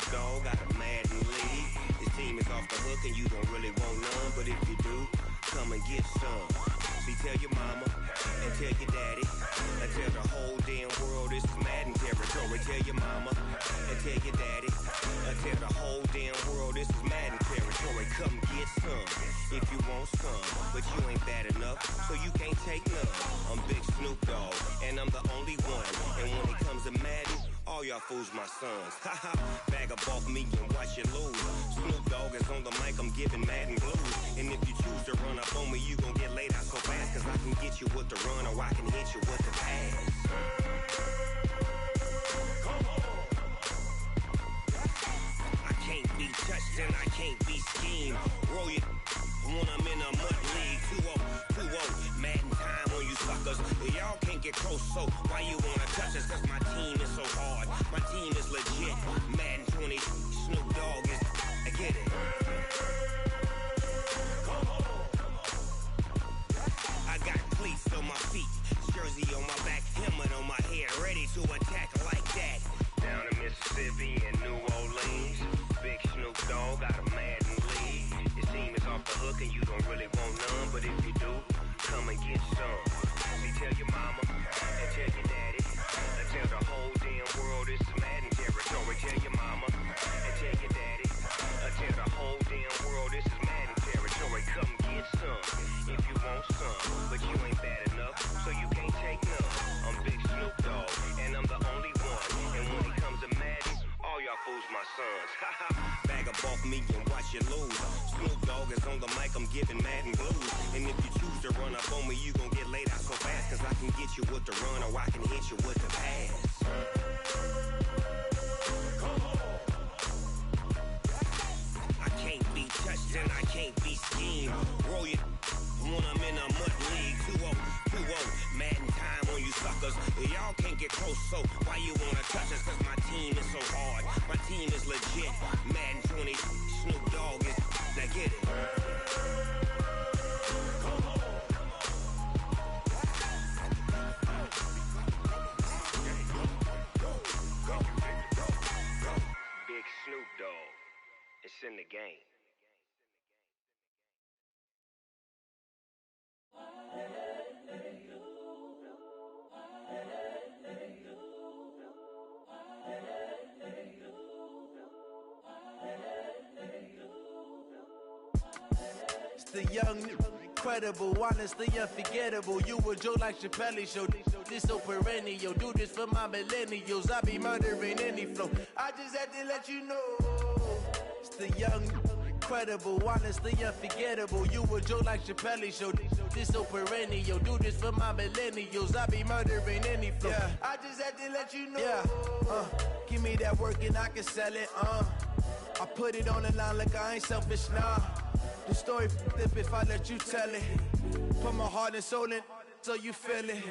Snoop Dogg got a Madden league. His team is off the hook and you don't really want none, but if you do, come and get some. See, tell your mama and tell your daddy and tell the whole damn world this is Madden territory. Tell your mama and tell your daddy and tell the whole damn world this is Madden territory. Come get some if you want some, but you ain't bad enough, so you can't take none. I'm Big Snoop Dogg, and I'm the only one. And when it comes to Madden, all y'all fools my sons. Haha, bag up off me and watch you lose. Snoop Dogg is on the mic, I'm giving Madden blues. And if you choose to run up on me, you gon' get laid out so fast, cause I can get you with the run or I can hit you with the pass. I can't be touched and I can't be schemed. Roll it when I'm in a mud league. 2-0, Madden time on you suckers. Y'all can't get close, so why you wanna touch us? Cause my team is so hard, my team is legit. Madden 20, Snoop Dogg is, I get it. I got cleats on my feet, jersey on my back, helmet on my head, ready to attack like that. Down in Mississippi and New Orleans, Big Snoop Dogg got a Madden league. His team is off the hook and you don't really want none, but if you do, come and get some. See, tell your mama and tell your daddy and tell the whole damn world this is Madden territory. Tell your mama and tell your daddy and tell the whole damn world this is Madden territory. Come get some if you want some, but you ain't bad enough, so you can't take none. I'm Big Snoop Dogg, and I'm the only one. And when it comes to Madden, all y'all fools my sons. Bag up off me and watch you lose. Snoop Dogg is on the mic, I'm giving Madden blues. And if you choose to run up on me, you gon' get laid out so fast, cause I can get you with the run or I can hit you with the pass. I can't be touched and I can't be schemed. Roll it when I'm in a mud league. 2-0, Madden time on you suckers. Y'all can't get close, so why you wanna touch us? Cause my team is so hard, my team is legit. Madden 20, Snoop Dogg is, now get it. Big Snoop Dogg, it's in the game. It's the young, incredible, honestly unforgettable. You a Joe like Chappelle show. This so perennial. Do this for my millennials. I be murdering any flow. I just had to let you know. It's the young, incredible, honestly unforgettable. You a Joe like Chappelle show. This so perennial. Do this for my millennials. I be murdering any flow. Yeah. I just had to let you know. Yeah. Give me that work and I can sell it. I put it on the line like I ain't selfish, nah. The story flip if I let you tell it. Put my heart and soul in so you feel it.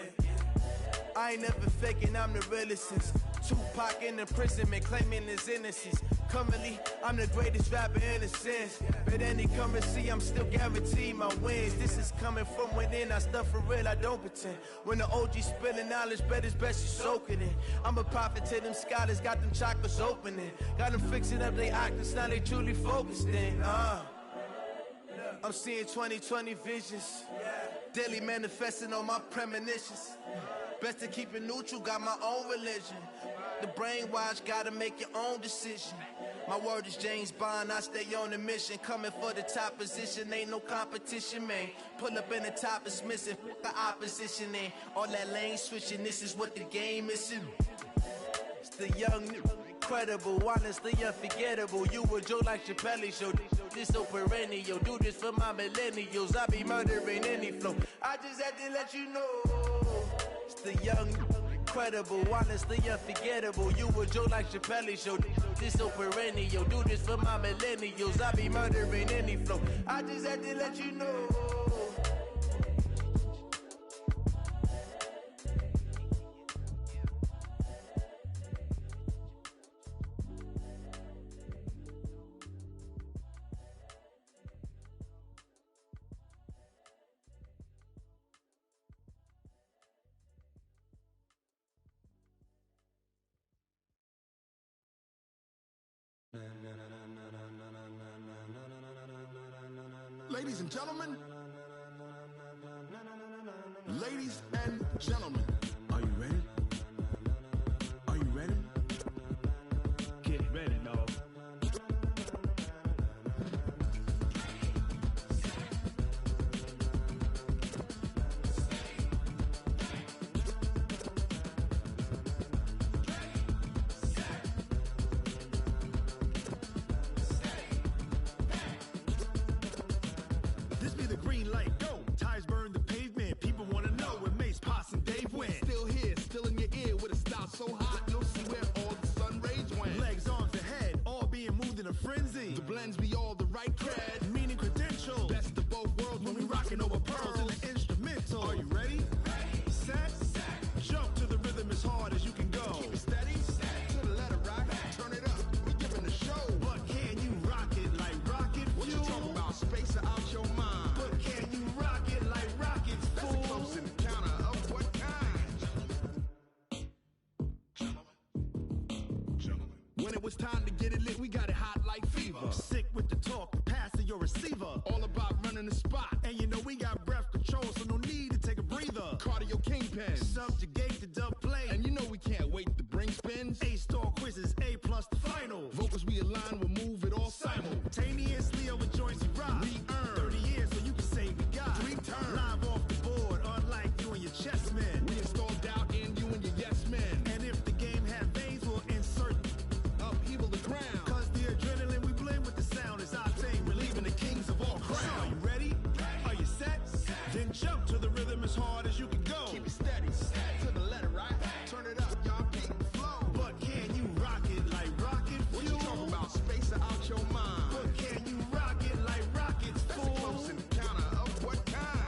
I ain't never faking, I'm the realest since Tupac in imprisonment, claiming his innocence. Currently, I'm the greatest rapper in a sense. But any currency, I'm still guaranteed my wins. This is coming from within, I stuff for real, I don't pretend. When the OG spilling knowledge, bet it's best you soak it in. I'm a prophet to them scholars, got them chakras opening. Got them fixing up they octaves, now they truly focused in. I'm seeing 2020 visions. Daily manifesting on my premonitions. Best to keep it neutral, got my own religion. The brainwash, gotta make your own decision. My word is James Bond, I stay on a mission. Coming for the top position, ain't no competition, man. Pull up in the top is missing, the opposition in. All that lane switching, this is what the game is in. It's the young, incredible, honestly unforgettable. You a Joe like Chappelle show. This so perennial. Do this for my millennials. I be murdering any flow. I just had to let you know. It's the young, incredible, honestly unforgettable. You a Joe like Chappelle show. This so perennial. Do this for my millennials. I be murdering any flow. I just had to let you know. Ladies and gentlemen. Ladies and gentlemen. Are you ready? Are you ready? Get ready, dog. This be the green light, go. Tires burn the pavement. People want to know where Mace, Poss, and Dave went. Still here, still in your ear with a style so hot, you'll see where all the sun rays went. Legs, arms, and head, all being moved in a frenzy. The blends be all the right cred, meaning credentials. Best of both worlds when we rockin' over pearls in the instrumental. Are you ready? Set, jump to the rhythm as hard as you can go. Keep it steady, to the letter rock, turn it up. We giving the show. But can you rock it like rocket fuel? What you talking about? Space out your mind. But can you rock it like rockets, fool? That's a close encounter of what kind? When it was time to get it lit, we got it hot like fever. Sick with the talk, the pass of your receiver. All about running the spot. And you know we got breath control, so no need to take a breather. Cardio kingpin, subjugate the dub play. And you know we can't wait to bring spins. A-star quizzes, A+ the final. Vocals we align, we'll move it all simultaneously over joints we rock. We earn 30 years, so you can say we got 3 turns. Live off the board, unlike you and your chess men. We install doubt in you and your yes men. And if the game had veins, we'll insert upheaval the ground. Cause the adrenaline we blend with the sound is our thing, relieving the kings of all crowns. So are you ready? Are you set? Then jump to the rhythm as hard as you can go. Keep it steady, to the letter right. Turn it up, y'all keep the flow. But can you rock it like rocket fuel? What you talking about? Space out your mind. But can you rock it like rockets, fool? That's a close encounter of what kind?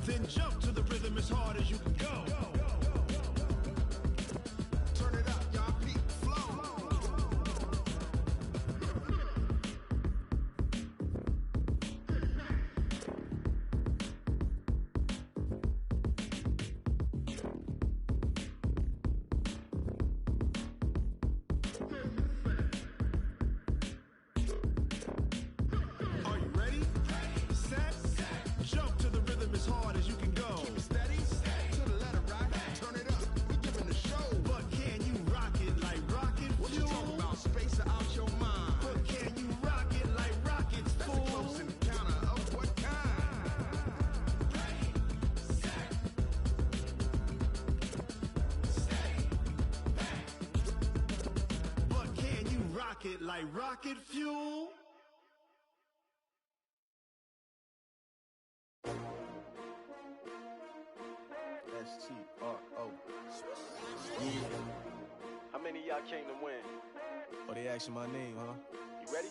Then jump to the rhythm as hard as you can go. Turn it up, y'all peak flow. Are you ready? Set, jump to the rhythm as hard as you can go. Keep it steady, to the letter right. Turn it up, we giving the show. But can you rock it like rocket fuel? What you talking about? Space out your mind. But can you rock it like rockets, fool? That's a close encounter of what kind? But can you rock it like rocket fuel? S-T-R-O. Yeah. How many of y'all came to win? Oh, they asking my name, huh? You ready?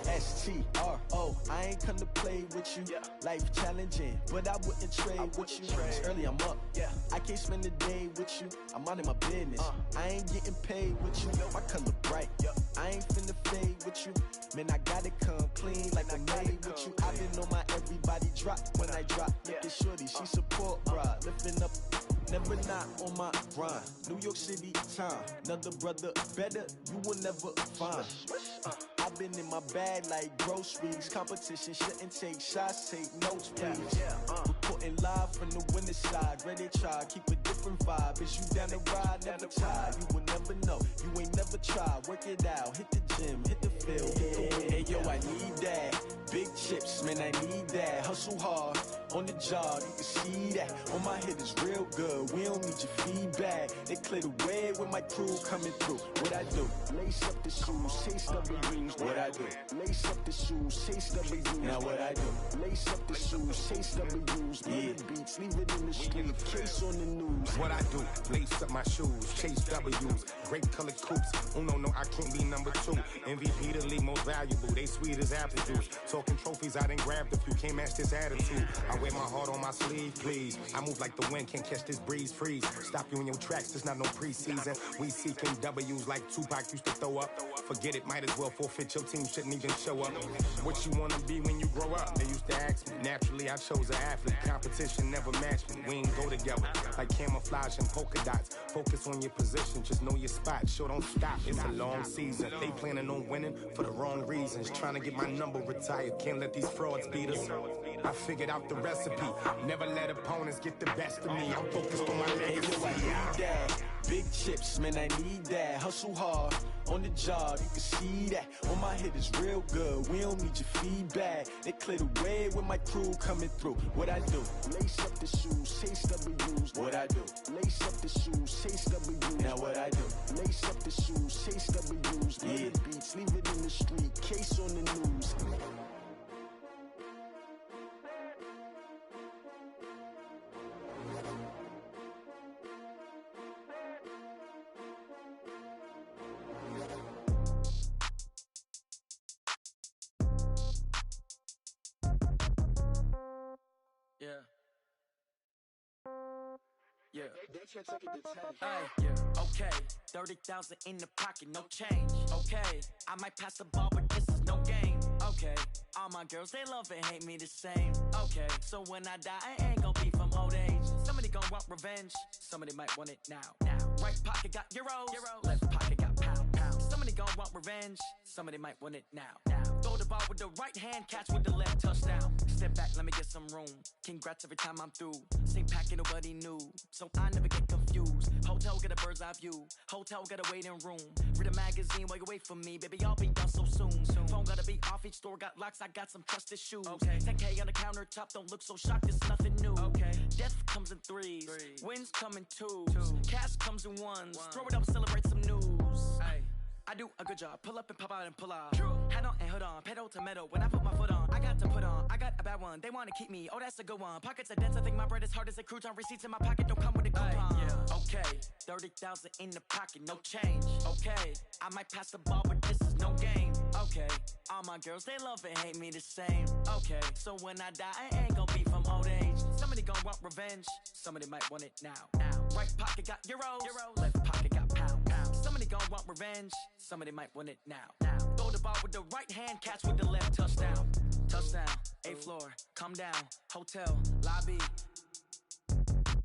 S-T-R-O. I ain't come to play with you. Yeah. Life challenging, but I wouldn't trade with you. It's early, I'm up. Yeah. I can't spend the day with you. I'm minding my business. I ain't getting paid with you. My color bright. I ain't finna fade with you. Man, I gotta come clean like I'm made with you. I've been on my everybody drop when I drop. Look at shorty, she support, bruh. Lifting up, never not on my grind. New York City time, another brother better, you will never find. I've been in my bag like groceries. Competition shouldn't take shots, take notes, please. Reporting live from the winning side. Ready to try, keep a different vibe. Is you down the ride, never tired. You will never know, you ain't never tried. Work it out, hit the gym, hit the field, hit the wheel. Hey yo, I need that. Big chips, man, I need that. Hustle hard, on the job, you can see that. On my hit is real good, we don't need your feedback. They clear the way with my crew coming through. What I do? Lace up the shoes, chase up the rings. What I do? Lace up the shoes, chase W's. Now what I do? Lace up the shoes, chase W's. Yeah. Beats, leave it in the street, case on the news. What I do? Lace up my shoes, chase W's. Great colored coupes. Oh no, I can't be number 2. MVP speedily most valuable. They sweet as apple juice. Talking trophies, I done grabbed a few. Can't match this attitude. I wear my heart on my sleeve, please. I move like the wind, can't catch this breeze, freeze. Stop you in your tracks, there's not no preseason. We seeking W's like Tupac used to throw up. Forget it, might as well forfeit. Your team shouldn't even show up. What you wanna be when you grow up? They used to ask me. Naturally, I chose an athlete. Competition never matched me. We ain't go together like camouflage and polka dots. Focus on your position, just know your spot. Sure, don't stop. It's a long season. They planning on winning for the wrong reasons. Trying to get my number retired. Can't let these frauds beat us. I figured out the recipe. Never let opponents get the best of me. I'm focused on my legacy. I need that. Big chips, man, I need that. Hustle hard on the job, you can see that. On my head is real good. We don't need your feedback. They clear the way with my crew coming through. What I do? Lace up the shoes, chase W's. What I do? Lace up the shoes, chase W's. Now what I do? Lace up the shoes, chase W's. Yeah. Beats, leave it in the street. Case on the news. Yeah. Hey, yeah. Okay, 30,000 in the pocket, no change. Okay, I might pass the ball, but this is no game. Okay, all my girls, they love and hate me the same. Okay, so when I die, I ain't gonna be from old age. Somebody gon' want revenge, somebody might want it now. Right pocket got euros, left pocket got pound. Somebody gon' want revenge, somebody might want it now. Throw the ball with the right hand, catch with the left, touchdown. Step back, let me get some room. Congrats every time I'm through. Same packet, nobody knew, so I never get confused. Hotel get a bird's eye view. Hotel get a waiting room. Read a magazine while you wait for me, baby. I'll be done so soon. Phone gotta be off. Each store got locks. I got some trusted shoes. Okay. 10K on the countertop. Don't look so shocked. It's nothing new. Okay. Death comes in threes. Wins come in twos. Cash comes in ones. Throw it up, celebrate some news. Hey. I do a good job, pull up and pop out and pull out. Head on and hood on, pedal to metal. When I put my foot on, I got to put on. I got a bad one, they wanna keep me. Oh, that's a good one. Pockets are dense, I think my bread is hard as a crouton. Receipts in my pocket don't come with a coupon. Yeah. Okay, 30,000 in the pocket, no change. Okay, I might pass the ball, but this is no game. Okay, all my girls, they love and hate me the same. Okay, so when I die, I ain't gonna be from old age. Somebody gon' want revenge, somebody might want it now. Right pocket got euros, left pocket got pound. Somebody gon' want revenge, somebody might want it now. Throw the ball with the right hand, catch with the left, touchdown. Touchdown, 8th floor, come down, hotel, lobby.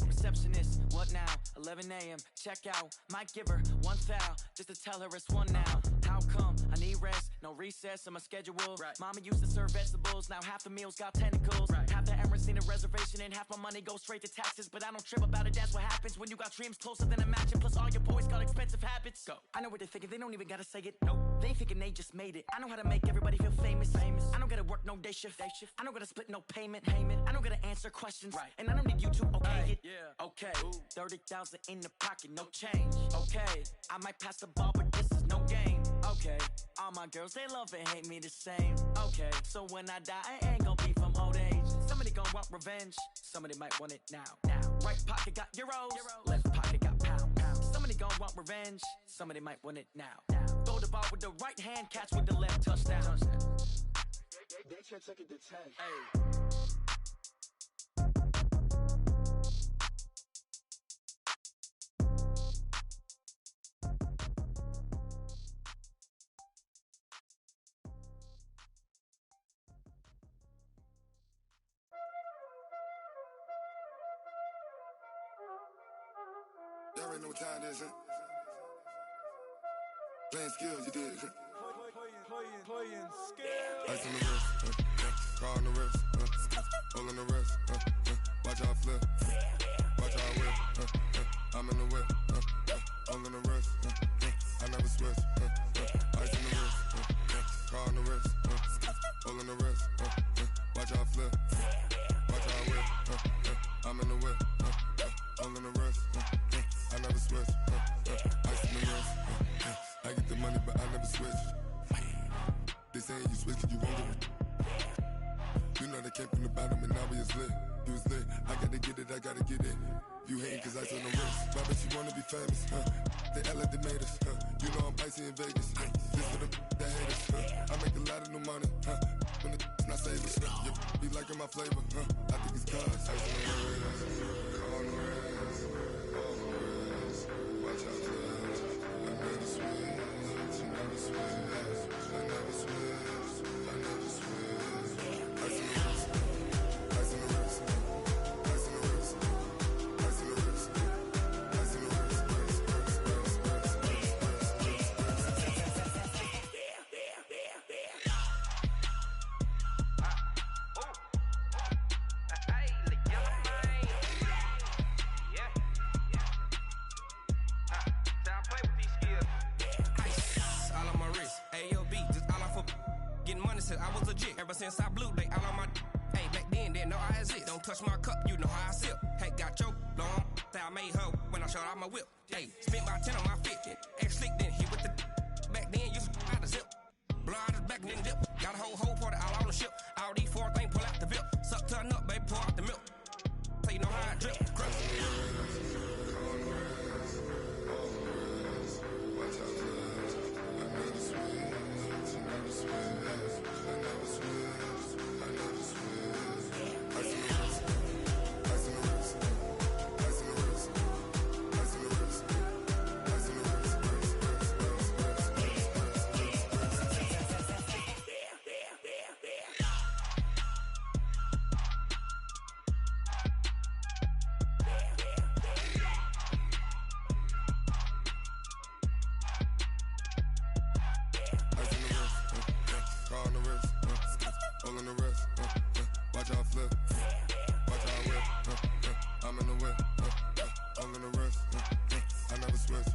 Receptionist, what now? 11 a.m., check out. Might give her one foul, just to tell her it's one now. How come? I need rest, no recess in my schedule. Mama used to serve vegetables, now half the meals got tentacles. Half the Emirates need a reservation and half my money goes straight to taxes. But I don't trip about it, that's what happens when you got dreams closer than a match. And plus all your boys got expensive habits. Go. I know what they're thinking, they don't even gotta say it. Nope. They ain't thinking they just made it. I know how to make everybody feel famous. I don't gotta work no day shift. I don't gotta split no payment. I don't gotta answer questions. And I don't need you to okay it. Okay, 30,000 in the pocket, no change. Okay, I might pass the ball, but this is no game. Okay, all my girls, they love and hate me the same. Okay, so when I die, I ain't gonna be from old age. Somebody gon' want revenge, somebody might want it now. Right pocket got euros, left pocket got pound. Somebody gon' want revenge, somebody might want it now. Throw the ball with the right hand, catch with the left, touchdown. They can't take it to 10. Hey. Y'all already know what time it is, huh? Playing skills, you did, huh? Playing skills. Ice on the wrist, car on the wrist, hole on the wrist, watch out flip, watch out whip, I'm in the whip, hole on the wrist, I never switch, ice on the wrist, car on the wrist, hole on the wrist, watch out flip, watch out whip, I'm in the whip, hole on the wrist, I never switch, ice on the wrist, I get the money but I never switch. They saying you switch cause you won't get it. You know they came from the bottom and now we is lit. You was lit, I gotta get it, I gotta get it. You hating cause ice on the wrist. Why bet you wanna be famous, huh? They act like they made us, huh? You know I'm icy in Vegas. This for the that haters. I make a lot of new money. When the not savers. You be liking my flavor. I think it's cause. Ice on the wrist. On the wrist. On the wrist. Watch out for this. I never switch. I never switch. I never switch. I never switch. Ice on the wrist. Ice on the wrist. Ice on the wrist. Ice on the wrist. Ice on the wrist. I was legit ever since I blew they all on my hey back then didn't know I exist. Don't touch my cup, you know how I sip. Hey, got your long say I made her when I showed out my whip. Hey, spent my 10 on my 50. Ex slick then hit with the back then used to out the zip. Blow out his back and then dip. Got a whole party all on the ship. All these 4 things pull out the VIP. Suck turn up, baby, pour out the milk. So you know how I drip. Crush. Watch out for this. I never switch. I never switch. I never switch. I never switch. Ice in the wrist. Ice in the wrist. Ice in the wrist. Ice in the wrist. Ice in the wrist. Car on the wrist, all on the wrist, watch out flip, watch out whip, I'm in the whip, all on the wrist, I never switch.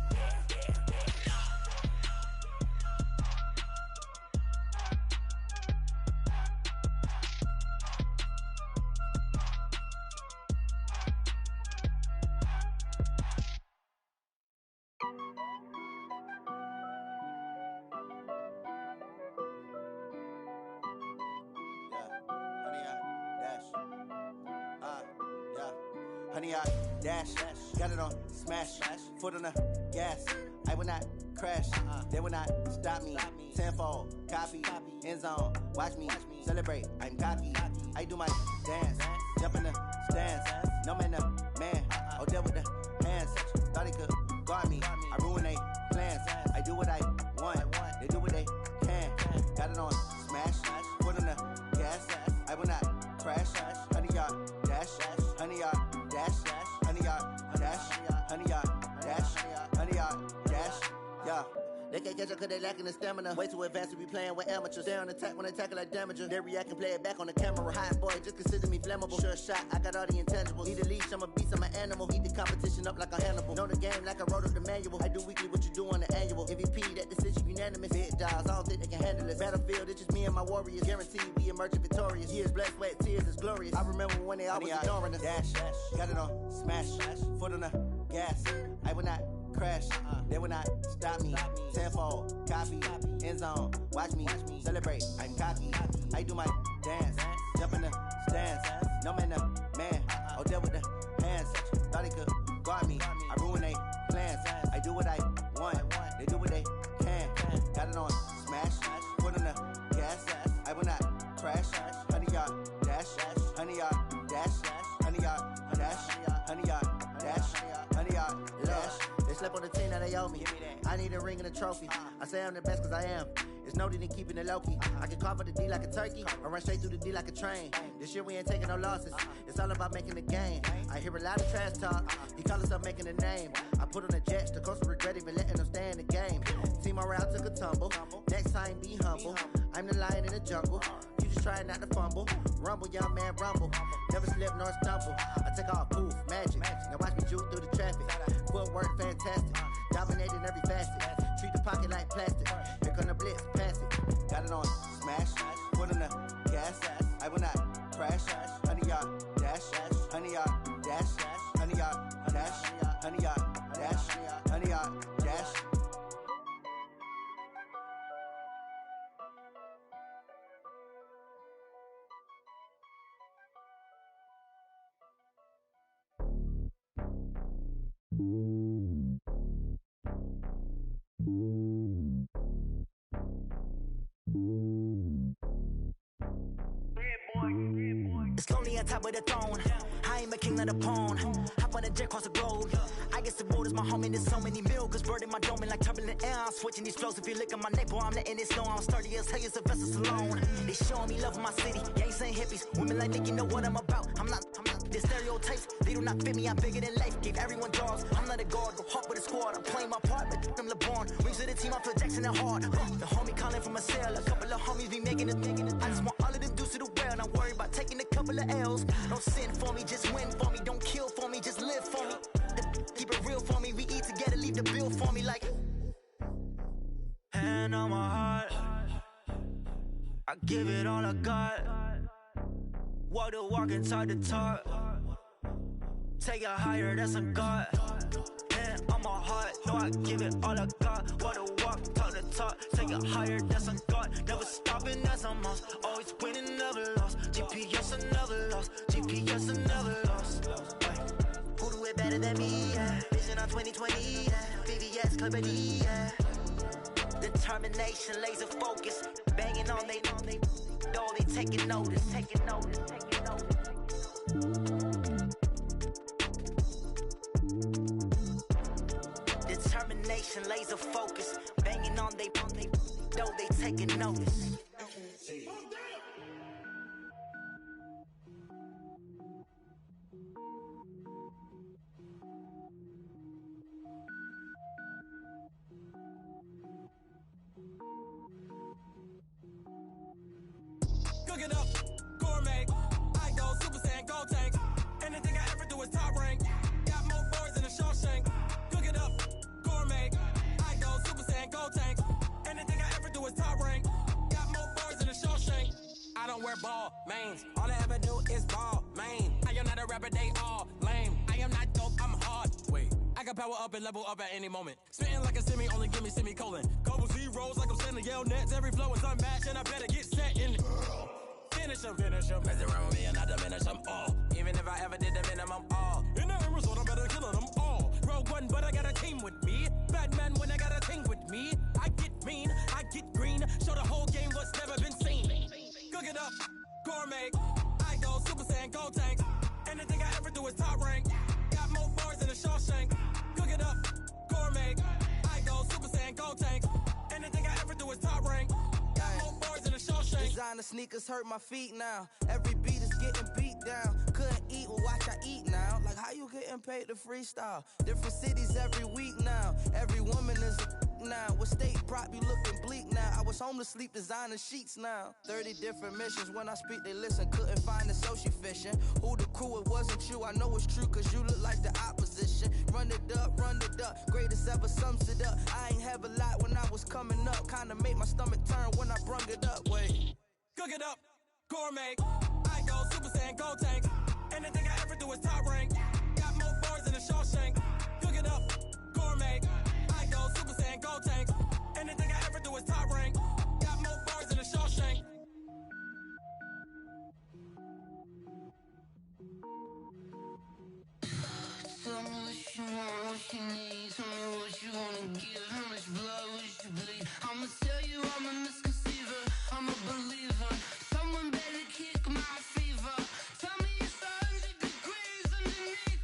Honey, I dash, got it on smash, foot on the gas. I will not crash, they will not stop me. Tenfold, copy, end zone, watch me celebrate. I'm cocky, I do my dance, jump in the stands. No man, man, oh there with the hands. Thought he could guard me, I ruin they plans. I do what I want, they do what they can. Got it on smash, foot on the gas. I will not crash, honey, y'all dash, honey, y'all dash, honey, y'all dash, honey, y'all dash, honey, y'all dash, yeah. They can't catch up cause they lacking the stamina. Way too advanced to be playing with amateurs. Stay on attack when they tackle like damager. They react and play it back on the camera. Hot boy, just consider me flammable. Sure shot, I got all the intangibles. Need a leash, I'm a beast, I'm an animal. Eat the competition up like a Hannibal. Know the game like I wrote up the manual. I do weekly what you do on the annual. MVP, that decision unanimous. Big dogs, I don't think they can handle this. Battlefield, it's just me and my warriors. Guaranteed we emerging victorious. Years, blood, sweat, tears, is glorious. I remember when they always ignoring us. Dash, got it on smash, foot on the gas. I will not crash, they will not stop me. Tenfold, copy, end zone, watch me celebrate. I'm cocky, I do my dance, jump in the stands. No man, man, oh there with the hands. Thought he could guard me, I ruin they plans. I do what I want, they do what they can. Got it on smash, foot on the gas. I will not crash, honey y'all dash, honey y'all dash, honey y'all dash, honey y'all dash, honey y'all dash. They slept on the team that they owe me. I need a ring and a trophy. I say I'm the best cause I am. It's no need in keeping it low-key. I can carve up the D like a turkey or run straight through the D like a train. This year we ain't taking no losses. It's all about making the game. I hear a lot of trash talk. He call himself making a name. I put on the Jets. The coach will regret even letting them stay in the game. Team morale took a tumble. Next time be humble. I'm the lion in the jungle. You just try not to fumble. Rumble, young man, rumble. Never slip nor stumble. I take off, poof, magic. Now watch me juke through the traffic. Footwork fantastic. Dominating every facet. Treat the pocket like plastic. Here come the blitz, pass it. Got it on smash. Foot on the gas. I will not crash. Honey, y'all dash. Honey, y'all dash. Honey, y'all dash. Honey, y'all dash. Honey, y'all dash. me on top of the throne. I ain't a king of the pawn. Hop on a jet across the globe. I guess the road is my home and there's so many milkers burning my dome like turbulent air. I'm switching these flows. If you look at my neck, boy, I'm letting it snow. I'm sturdy as hell, it's a vessel Salone. They showing me love in my city. Yeah, ain't saying hippies. Women like Nick, you know what I'm about. I'm not the stereotypes. They do not fit me. I'm bigger than life. Gave everyone jaws. I'm not a guard. Go hard with a squad. I'm playing my part, but I'm LeBron. Wings of the team, I feel Jackson and hard. The homie calling from a cell. A couple of homies be making it. I just want all of them dudes to the well. Not worry about taking a couple of L's. Don't sin for me, just win for me. Don't kill for me, just live for me. Keep it real for me. We eat together, leave the bill for me like. Hand on my heart, I give it all I got. Walk the walk and talk the talk. Take it higher, that's a God. Hand on my heart, no, I give it all I got. Walk the walk, talk the talk. Take it higher, that's a God. Never stopping, that's a must. Always winning, never lost. GPS, I never lost. GPS, I never lost. Who do it better than me? Yeah. Vision on 2020. Yeah. VVS, Clippity. Yeah. Determination, laser focus, banging on they though they taking notice. Determination, laser focus, banging on they though they taking notice. Cook it up, gourmet. I go Super Saiyan, gold tank. Anything I ever do is top rank. Got more boys than a Shawshank. Cook it up, gourmet. I go Super Saiyan, gold tank. Anything I ever do is top rank. Got more boys than a Shawshank. I don't wear ball mains. All I ever do is ball main. I am not a rapper, they all lame. I am not dope, I'm hard. Wait, I can power up and level up at any moment. Spitting like a semi, only give me semicolon. Couple zeros like I'm sending yell nets. Every flow is unmatched and I better get set in. Finish them. Mess around with me and I diminish them all. Even if I ever did the minimum all. In the result, I'm better killing them all. Rogue One, but I got a team with me. Batman when I got a thing with me. I get mean, I get green. Show the whole game what's never been seen. Cook it up, gourmet. I go Super Saiyan, gold tank. Anything I ever do is top rank. Got more bars than a Shawshank. Cook it up, gourmet. I go Super Saiyan, gold tank. Anything I ever do is top rank. Designer sneakers hurt my feet now. Every beat is getting beat down. Couldn't eat, well watch I eat now. Like how you getting paid to freestyle? Different cities every week now. Every woman is a now. With state prop you looking bleak now. I was home to sleep designer sheets now. 30 different missions. When I speak they listen. Couldn't find it so she fishing. Who the crew, it wasn't you. I know it's true cause you look like the opposition. Run it up. Greatest ever sums it up. I ain't have a lot when I was coming up. Kinda made my stomach turn when I brung it up. Wait. Cook it up, gourmet. I go Super Saiyan, gold tank. Anything I ever do is top rank. Got more bars than a Shawshank. Cook it up, gourmet. I go Super Saiyan, gold tank. Anything I ever do is top rank. Got more bars than a Shawshank. Tell me what you want, what you need. Tell me what you wanna give. How much blood would you bleed? I'ma tell you I'm a misconceiver. I'm a believer. Someone better kick my fever. Tell me it's 100 degrees underneath.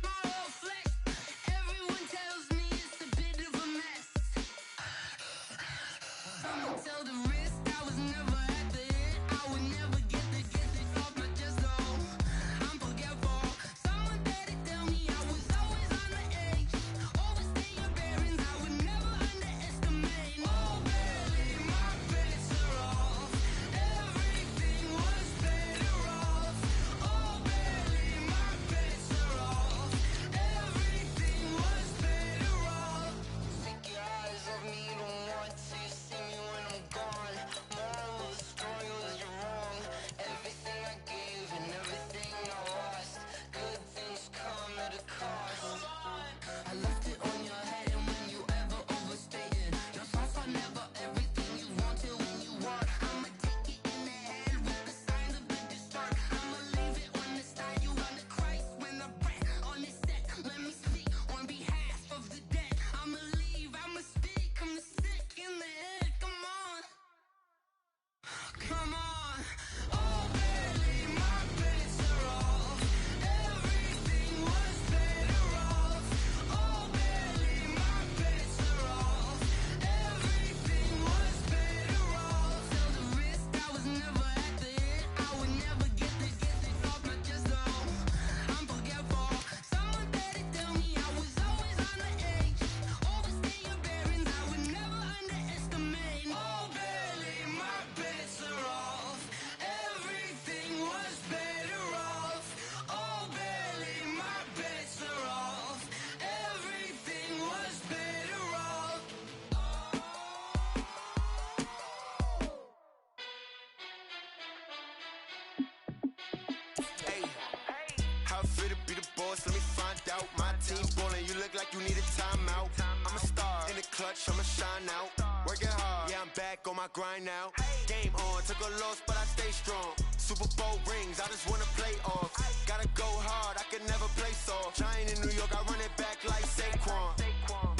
boss, let me find out. My team ballin', you look like you need a timeout. I'm a star in the clutch, I'ma shine out. Working hard, yeah, I'm back on my grind now. Game on, took a loss, but I stay strong. Super Bowl rings, I just wanna play off. Gotta go hard, I can never play soft. Giant in New York, I run it back like Saquon.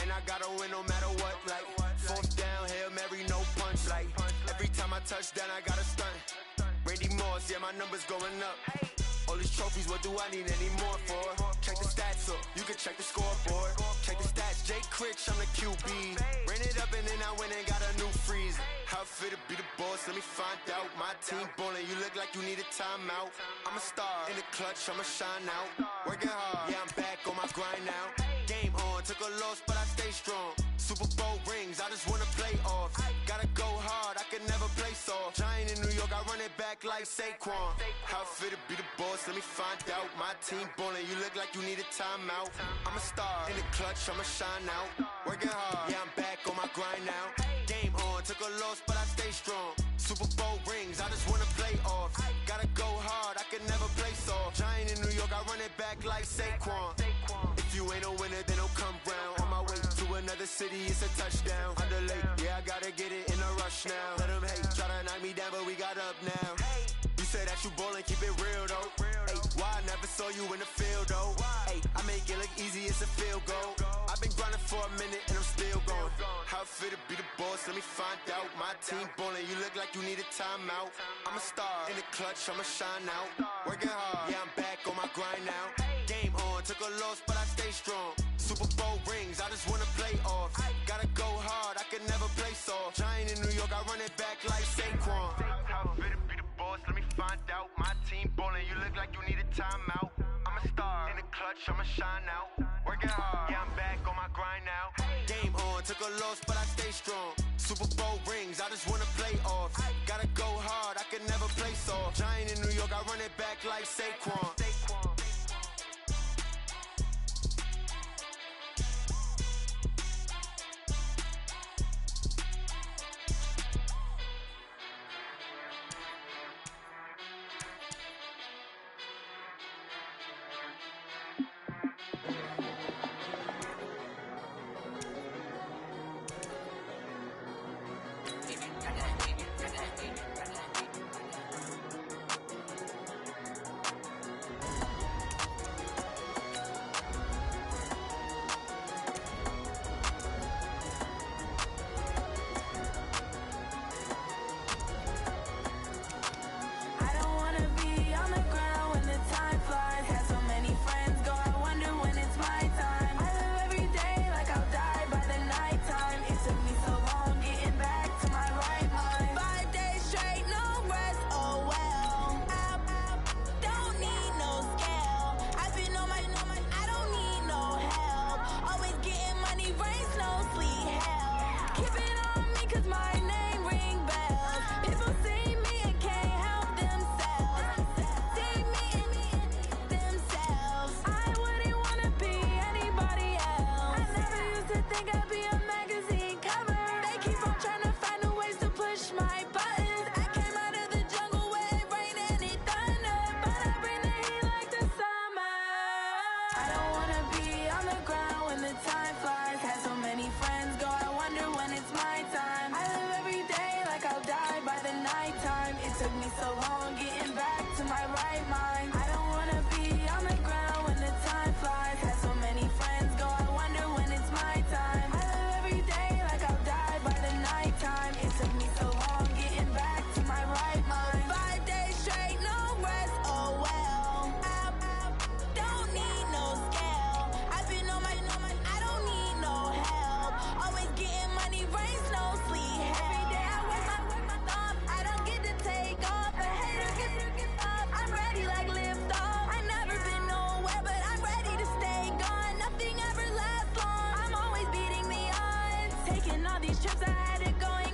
And I gotta win no matter what, like fourth down, Hail Mary, no punch. Like every time I touch down, I gotta stunt. Randy Moss, yeah, my numbers going up. All these trophies, what do I need any more for? Check the stats up, you can check the scoreboard. Check the stats, Jay Critch, I'm the QB. Ran it up and then I went and got a new freeze. How fit to be the boss, let me find out. My team ballin', you look like you need a timeout. I'm a star in the clutch, I'ma shine out. Working hard, yeah, I'm back on my grind now. Game on, took a loss, but I stay strong. Super Bowl rings, I just wanna play off. Gotta go hard, I can never play soft. Giant in New York, I run it back like Saquon. How fit to be the boss, let me find out. My team ballin', you look like you need a timeout. I'm a star in the clutch, I'ma shine out. Working hard, yeah, I'm back on my grind now. Game on, took a loss, but I stay strong. Super Bowl rings, I just wanna play off. Gotta go hard, I can never play soft. Giant in New York, I run it back like Saquon. If you ain't a winner, then don't come round. On my way to another city, it's a touchdown. Underlay, yeah, I gotta get it in a rush now. Let them hate, try to knock me down, but we got up now. You say that you ballin', keep it real though. Ay, why I never saw you in the field though? Ay, I make it look easy, it's a field goal. I've been grinding for a minute and I'm still going. How fit to be the boss, let me find out. My team ballin', you look like you need a timeout. I'm a star in the clutch, I'ma shine out. Working hard, yeah, I'm back on my grind now. Game on, took a loss, but I stay strong. Super Bowl rings, I just wanna play off. Gotta go hard, I can never play soft. Giant in New York, I run it back like Saquon. How fit to be the boss, let me find out. My team ballin', you look like you need a timeout. I'm a star in the clutch, I'ma shine out. Working hard, yeah, I'm back on my grind now. Game on, took a loss, but I stay strong. Super Bowl rings, I just wanna play off. Gotta go hard, I can never play soft. Giant in New York, I run it back like Saquon. Taking all these trips, I had it going